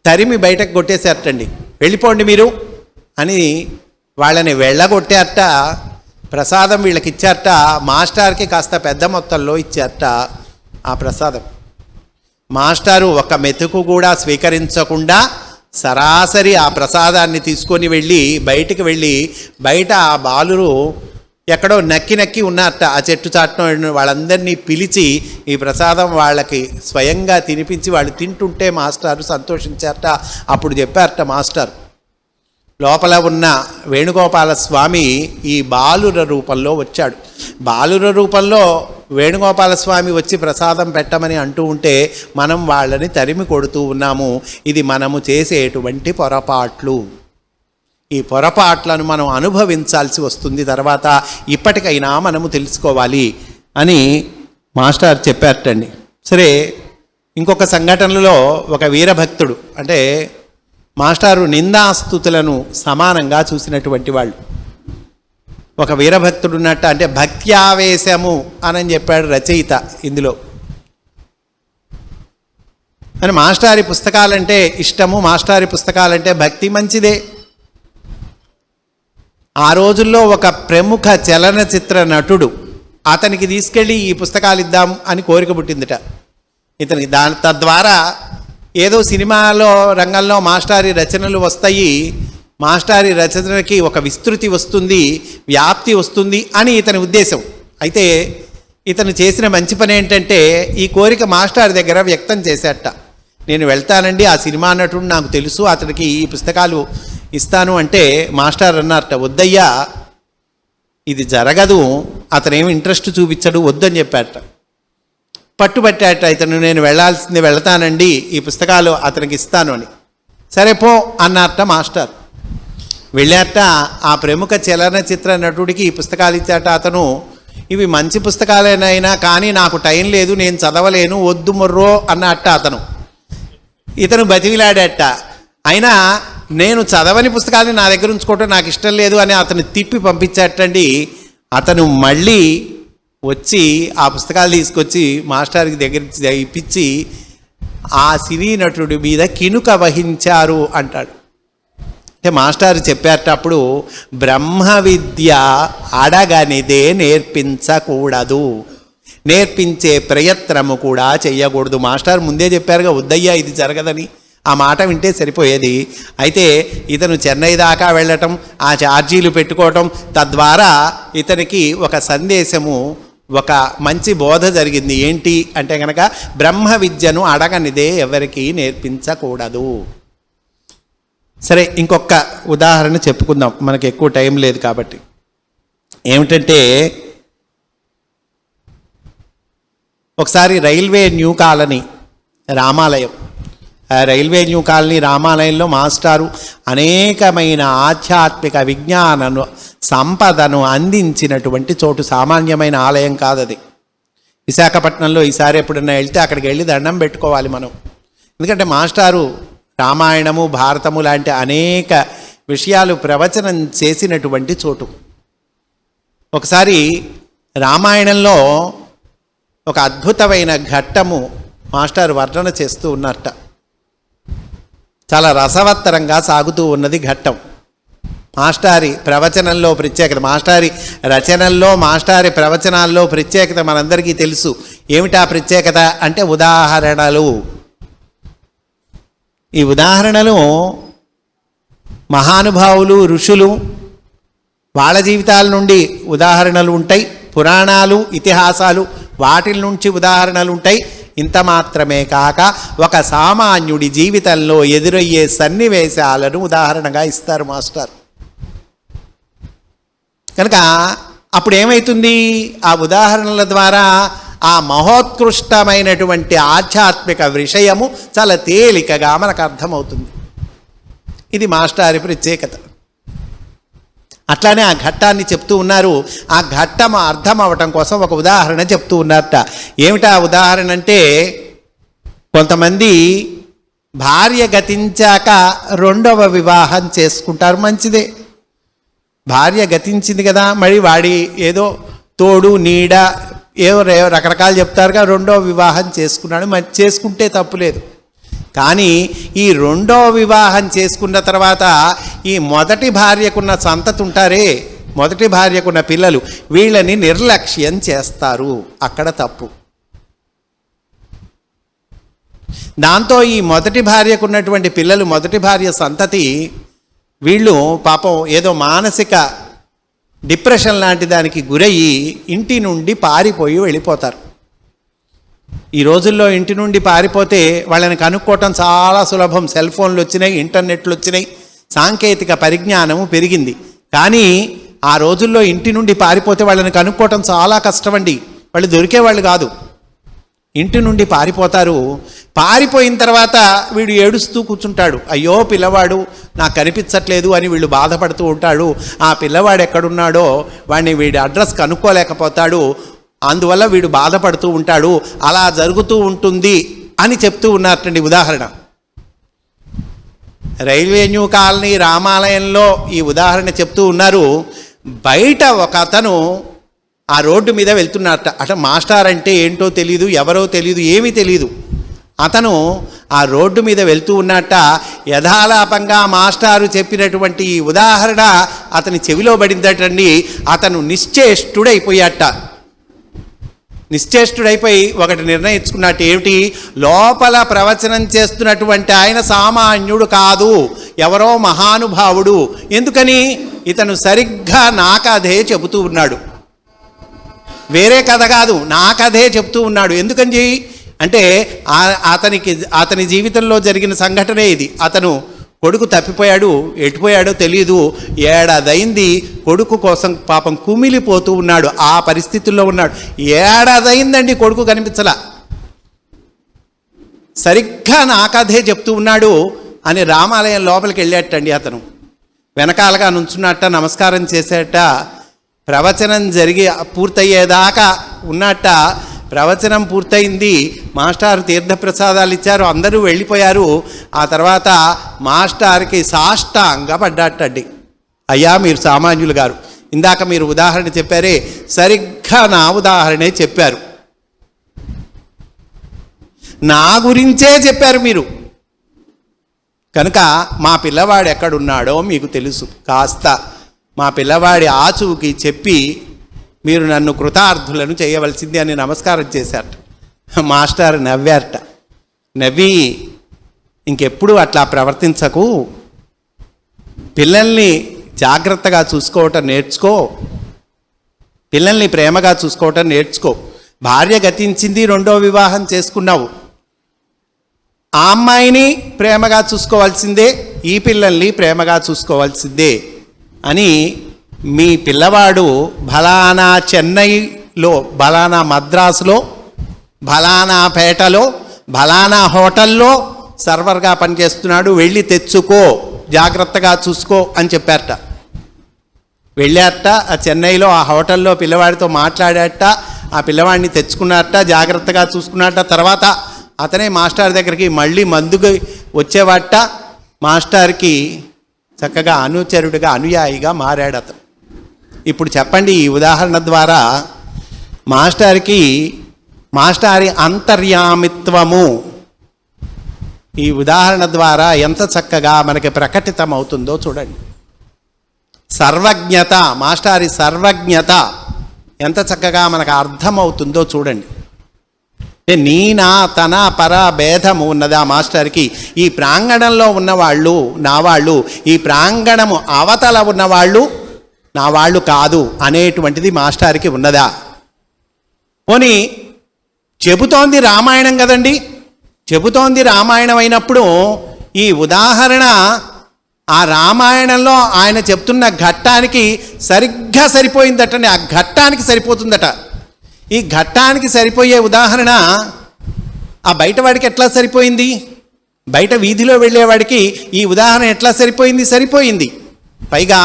[SPEAKER 1] తరిమి బయటకు కొట్టేశారటండి. వెళ్ళిపోండి మీరు అని వాళ్ళని వెళ్ళగొట్టారట. ప్రసాదం వీళ్ళకి ఇచ్చారట. మాస్టర్కి కాస్త పెద్ద మొత్తంలో ఇచ్చారట ఆ ప్రసాదం. మాస్టారు ఒక మెతుకు కూడా స్వీకరించకుండా సరాసరి ఆ ప్రసాదాన్ని తీసుకొని వెళ్ళి బయటికి వెళ్ళి బయట ఆ బాలురు ఎక్కడో నక్కి ఉన్నారట. ఆ చెట్టు చాటున వాళ్ళందరినీ పిలిచి ఈ ప్రసాదం వాళ్ళకి స్వయంగా తినిపించి వాళ్ళు తింటుంటే మాస్టారు సంతోషించారట. అప్పుడు చెప్పారట మాస్టర్, లోపల ఉన్న వేణుగోపాల స్వామి ఈ బాలుర రూపంలో వచ్చాడు. బాలుర రూపంలో వేణుగోపాల స్వామి వచ్చి ప్రసాదం పెట్టమని అంటూ ఉంటే మనం వాళ్ళని తరిమి కొడుతూ ఉన్నాము. ఇది మనము చేసేటువంటి పొరపాట్లు. ఈ పొరపాట్లను మనం అనుభవించాల్సి వస్తుంది తర్వాత. ఇప్పటికైనా మనము తెలుసుకోవాలి అని మాస్టర్ చెప్పారటండి. సరే, ఇంకొక సంఘటనలో ఒక వీరభక్తుడు, అంటే మాస్టారు నిందాస్తుతులను సమానంగా చూసినటువంటి వాళ్ళు, ఒక వీరభక్తుడు ఉన్నట్ట. అంటే భక్త్యావేశము అని చెప్పాడు రచయిత ఇందులో. అని మాస్టారి పుస్తకాలంటే ఇష్టము, మాస్టారి పుస్తకాలంటే భక్తి, మంచిదే. ఆ రోజుల్లో ఒక ప్రముఖ చలనచిత్ర నటుడు, అతనికి తీసుకెళ్ళి ఈ పుస్తకాలు ఇద్దాం అని కోరిక పుట్టిందిట ఇతనికి. తద్వారా ఏదో సినిమాలో రంగంలో మాస్టారి రచనలు వస్తాయి, మాస్టారి రచనకి ఒక విస్తృతి వస్తుంది, వ్యాప్తి వస్తుంది అని ఇతని ఉద్దేశం. అయితే ఇతను చేసిన మంచి పని ఏంటంటే ఈ కోరిక మాస్టారి దగ్గర వ్యక్తం చేశాట. నేను వెళ్తానండి, ఆ సినిమా నటుడు నాకు తెలుసు, అతనికి ఈ పుస్తకాలు ఇస్తాను అంటే మాస్టర్ అన్నారట, వద్దయ్యా ఇది జరగదు, అతనేమి ఇంట్రెస్ట్ చూపించడు, వద్దని చెప్పారట. పట్టుబట్టాట ఇతను, నేను వెళ్ళాల్సింది వెళ్తానండి, ఈ పుస్తకాలు అతనికి ఇస్తాను అని. సరే పో అన్నారట మాస్టర్. వెళ్ళారట. ఆ ప్రముఖ చలనచిత్ర నటుడికి ఈ పుస్తకాలు ఇచ్చాట. అతను ఇవి మంచి పుస్తకాలేనైనా కానీ నాకు టైం లేదు, నేను చదవలేను, వద్దు మొర్రో అన్నట్ట అతను. ఇతను బతిమిలాడట. అయినా నేను చదవని పుస్తకాన్ని నా దగ్గర ఉంచుకోవటం నాకు ఇష్టం లేదు అని అతను తిప్పి పంపించేటండి. అతను మళ్ళీ వచ్చి ఆ పుస్తకాలు తీసుకొచ్చి మాస్టర్కి దగ్గర ఇప్పించి ఆ సినీ నటుడి మీద కినుక వహించారు అంటాడు. అంటే మాస్టర్ చెప్పేటప్పుడు బ్రహ్మ విద్య అడగనిదే నేర్పించకూడదు, నేర్పించే ప్రయత్నము కూడా చెయ్యకూడదు. మాస్టర్ ముందే చెప్పారుగా, వద్దయ్యా ఇది జరగదని. ఆ మాట వింటే సరిపోయేది. అయితే ఇతను చెన్నై దాకా వెళ్ళటం, ఆ ఛార్జీలు పెట్టుకోవటం, తద్వారా ఇతనికి ఒక సందేశము, ఒక మంచి బోధ జరిగింది. ఏంటి అంటే కనుక బ్రహ్మ విద్యను అడగనిదే ఎవరికీ నేర్పించకూడదు. సరే, ఇంకొక ఉదాహరణ చెప్పుకుందాం, మనకి ఎక్కువ టైం లేదు కాబట్టి. ఏమిటంటే ఒకసారి రైల్వే న్యూ కాలనీ రామాలయం, రైల్వే న్యూ కాలనీ రామాలయంలో మాస్టారు అనేకమైన ఆధ్యాత్మిక విజ్ఞానను సంపదను అందించినటువంటి చోటు. సామాన్యమైన ఆలయం కాదది. విశాఖపట్నంలో ఈసారి ఎప్పుడన్నా వెళ్తే అక్కడికి వెళ్ళి దండం పెట్టుకోవాలి మనం. ఎందుకంటే మాస్టారు రామాయణము, భారతము లాంటి అనేక విషయాలు ప్రవచనం చేసినటువంటి చోటు. ఒకసారి రామాయణంలో ఒక అద్భుతమైన ఘట్టము మాస్టర్ వర్ణన చేస్తూ ఉన్నట్ట. చాలా రసవత్తరంగా సాగుతూ ఉన్నది ఘట్టం. మాస్టారి ప్రవచనంలో ప్రత్యేకత, మాస్టారి రచనల్లో, మాస్టారి ప్రవచనాల్లో ప్రత్యేకత మనందరికీ తెలుసు. ఏమిటా ప్రత్యేకత అంటే ఉదాహరణలు. ఈ ఉదాహరణలు మహానుభావులు, ఋషులు, వాళ్ళ జీవితాల నుండి ఉదాహరణలు ఉంటాయి. పురాణాలు, ఇతిహాసాలు, వాటి నుంచి ఉదాహరణలు ఉంటాయి. ఇంత మాత్రమే కాక ఒక సామాన్యుడి జీవితంలో ఎదురయ్యే సన్నివేశాలను ఉదాహరణగా ఇస్తారు మాస్టర్. కనుక అప్పుడు ఏమవుతుంది, ఆ ఉదాహరణల ద్వారా ఆ మహోత్కృష్టమైనటువంటి ఆధ్యాత్మిక విషయము చాలా తేలికగా మనకు అర్థమవుతుంది. ఇది మాస్టారి ప్రత్యేకత. అట్లానే ఆ ఘట్టాన్ని చెప్తూ ఉన్నారు. ఆ ఘట్టం అర్థం అవటం కోసం ఒక ఉదాహరణ చెప్తూ ఉన్నారట. ఏమిటా ఉదాహరణ అంటే, కొంతమంది భార్య గతించాక రెండవ వివాహం చేసుకుంటారు. మంచిదే, భార్య గతించింది కదా, మరి వాడి ఏదో తోడు నీడ ఏవో రకరకాలు చెప్తారుగా, రెండో వివాహం చేసుకున్నాడు, చేసుకుంటే తప్పులేదు. కానీ ఈ రెండో వివాహం చేసుకున్న తర్వాత ఈ మొదటి భార్యకున్న సంతతి ఉంటారే, మొదటి భార్యకున్న పిల్లలు, వీళ్ళని నిర్లక్ష్యం చేస్తారు. అక్కడ తప్పు. దాంతో ఈ మొదటి భార్యకున్నటువంటి పిల్లలు, మొదటి భార్య సంతతి, వీళ్ళు పాపం ఏదో మానసిక డిప్రెషన్ లాంటి దానికి గురయ్యి ఇంటి నుండి పారిపోయి వెళ్ళిపోతారు. ఈ రోజుల్లో ఇంటి నుండి పారిపోతే వాళ్ళని కనుక్కోవటం చాలా సులభం. సెల్ ఫోన్లు వచ్చినాయి, ఇంటర్నెట్లు వచ్చినాయి, సాంకేతిక పరిజ్ఞానము పెరిగింది. కానీ ఆ రోజుల్లో ఇంటి నుండి పారిపోతే వాళ్ళని కనుక్కోవటం చాలా కష్టమండి. వాళ్ళు దొరికేవాళ్ళు కాదు. ఇంటి నుండి పారిపోతారు. పారిపోయిన తర్వాత వీడు ఏడుస్తూ కూర్చుంటాడు. అయ్యో పిల్లవాడు నాకు కనిపించట్లేదు అని వీళ్ళు బాధపడుతూ ఉంటాడు. ఆ పిల్లవాడు ఎక్కడున్నాడో వాడిని వీడి అడ్రస్ కనుక్కోలేకపోతాడు. అందువల్ల వీడు బాధపడుతూ ఉంటాడు. అలా జరుగుతూ ఉంటుంది అని చెప్తూ ఉన్నారటండి ఉదాహరణ. రైల్వే న్యూ కాలనీ రామాలయంలో ఈ ఉదాహరణ చెప్తూ ఉన్నారు. బయట ఒక అతను ఆ రోడ్డు మీద వెళ్తున్నారట. అట మాస్టర్ అంటే ఏంటో తెలీదు, ఎవరో తెలీదు, ఏమీ తెలీదు. అతను ఆ రోడ్డు మీద వెళ్తూ ఉన్నట్ట. యథాలాపంగా మాస్టారు చెప్పినటువంటి ఈ ఉదాహరణ అతని చెవిలో పడిందటండి. అతను నిశ్చేష్టుడైపోయాట. నిశ్చేష్టుడైపోయి ఒకటి నిర్ణయించుకున్నట్టు. ఏమిటి? లోపల ప్రవచనం చేస్తున్నటువంటి ఆయన సామాన్యుడు కాదు, ఎవరో మహానుభావుడు. ఎందుకని? ఇతను సరిగ్గా నా కథే చెబుతూ ఉన్నాడు, వేరే కథ కాదు, నా కథే చెప్తూ ఉన్నాడు. ఎందుకని అంటే అతని జీవితంలో జరిగిన సంఘటనే ఇది. అతను కొడుకు తప్పిపోయాడు, ఎటుపోయాడో తెలియదు. ఏడాదైంది కొడుకు కోసం పాపం కుమిలిపోతూ ఉన్నాడు. ఆ పరిస్థితుల్లో ఉన్నాడు. ఏడాదైందండి కొడుకు కనిపించలా. సరిగ్గా నా కథే చెప్తూ ఉన్నాడు అని రామాలయం లోపలికి వెళ్ళేటండి. అతను వెనకాలగా నుంచున్నట్ట, నమస్కారం చేసేట. ప్రవచనం జరిగి పూర్తయ్యేదాకా ఉన్నట్ట. ప్రవచనం పూర్తయింది. మాస్టారు తీర్థప్రసాదాలు ఇచ్చారు, అందరూ వెళ్ళిపోయారు. ఆ తర్వాత మాస్టార్కి సాష్టాంగ పడ్డాటండి. అయ్యా మీరు సామాన్యులు గారు, ఇందాక మీరు ఉదాహరణ చెప్పారే, సరిగ్గా నా ఉదాహరణే చెప్పారు, నా గురించే చెప్పారు మీరు. కనుక మా పిల్లవాడు ఎక్కడున్నాడో మీకు తెలుసు, కాస్త మా పిల్లవాడి ఆచూకి చెప్పి మీరు నన్ను కృతార్థులను చేయవలసింది అని నమస్కారం చేశారట. మాస్టర్ నవ్వారట. నవ్వి, ఇంకెప్పుడు అట్లా ప్రవర్తించకు, పిల్లల్ని జాగ్రత్తగా చూసుకోవటం నేర్చుకో, పిల్లల్ని ప్రేమగా చూసుకోవటం నేర్చుకో. భార్య గతించింది, రెండో వివాహం చేసుకున్నావు, ఆ అమ్మాయిని ప్రేమగా చూసుకోవాల్సిందే, ఈ పిల్లల్ని ప్రేమగా చూసుకోవాల్సిందే అని మీ పిల్లవాడు బలానా చెన్నైలో, బలానా మద్రాసులో, బలానా పేటలో, బలానా హోటల్లో సర్వర్గా పనిచేస్తున్నాడు, వెళ్ళి తెచ్చుకో, జాగ్రత్తగా చూసుకో అని చెప్పారట. వెళ్ళారట, ఆ చెన్నైలో ఆ హోటల్లో పిల్లవాడితో మాట్లాడారట, ఆ పిల్లవాడిని తెచ్చుకున్నారట, జాగ్రత్తగా చూసుకున్నారట. తర్వాత అతనే మాస్టర్ దగ్గరికి మళ్ళీ మందుకు వచ్చేవాట. మాస్టర్కి చక్కగా అనుచరుడిగా, అనుయాయిగా మారాడు అతను. ఇప్పుడు చెప్పండి, ఈ ఉదాహరణ ద్వారా మాస్టారి అంతర్యామిత్వము ఈ ఉదాహరణ ద్వారా ఎంత చక్కగా మనకి ప్రకటితం అవుతుందో చూడండి. సర్వజ్ఞత, మాస్టారి సర్వజ్ఞత ఎంత చక్కగా మనకు అర్థమవుతుందో చూడండి. నీ నా తన పర భేదము ఉన్నది ఆ మాస్టర్కి. ఈ ప్రాంగణంలో ఉన్నవాళ్ళు నా వాళ్ళు, ఈ ప్రాంగణము అవతల ఉన్నవాళ్ళు నా వాళ్ళు కాదు అనేటువంటిది మాస్టర్కి ఉన్నదా? పోనీ చెబుతోంది రామాయణం కదండి, చెబుతోంది రామాయణం అయినప్పుడు ఈ ఉదాహరణ ఆ రామాయణంలో ఆయన చెప్తున్న ఘట్టానికి సరిగ్గా సరిపోయిందటండి. ఆ ఘట్టానికి సరిపోతుందట. ఈ ఘట్టానికి సరిపోయే ఉదాహరణ ఆ బయటవాడికి ఎట్లా సరిపోయింది? బయట వీధిలో వెళ్ళేవాడికి ఈ ఉదాహరణ ఎట్లా సరిపోయింది? సరిపోయింది. పైగా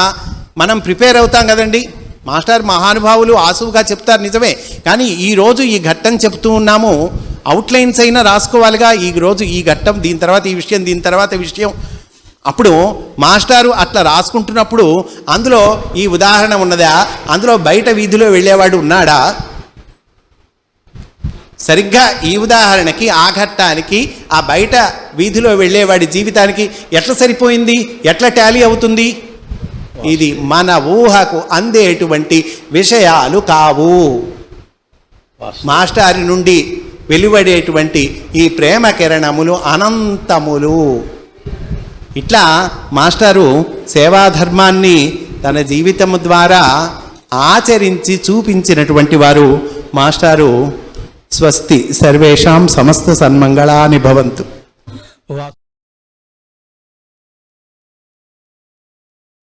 [SPEAKER 1] మనం ప్రిపేర్ అవుతాం కదండి. మాస్టర్ మహానుభావులు ఆసువుగా చెప్తారు నిజమే, కానీ ఈరోజు ఈ ఘట్టం చెప్తూ ఉన్నాము, అవుట్లైన్స్ అయినా రాసుకోవాలిగా. ఈరోజు ఈ ఘట్టం, దీని తర్వాత ఈ విషయం, దీని తర్వాత విషయం. అప్పుడు మాస్టారు అట్లా రాసుకుంటున్నప్పుడు అందులో ఈ ఉదాహరణ ఉన్నదా? అందులో బయట వీధిలో వెళ్ళేవాడు ఉన్నాడా? సరిగ్గా ఈ ఉదాహరణకి, ఆ ఘట్టానికి, ఆ బయట వీధిలో వెళ్ళేవాడి జీవితానికి ఎట్లా సరిపోయింది? ఎట్లా టాలీ అవుతుంది? ఇది మన ఊహకు అందేటువంటి విషయాలు కావు. మాస్టారి నుండి వెలువడేటువంటి ఈ ప్రేమ కిరణములు అనంతములు. ఇట్లా మాస్టారు సేవాధర్మాన్ని తన జీవితము ద్వారా ఆచరించి చూపించినటువంటి వారు మాస్టారు. స్వస్తి సర్వేషాం సమస్త సన్మంగళాని భవంతు.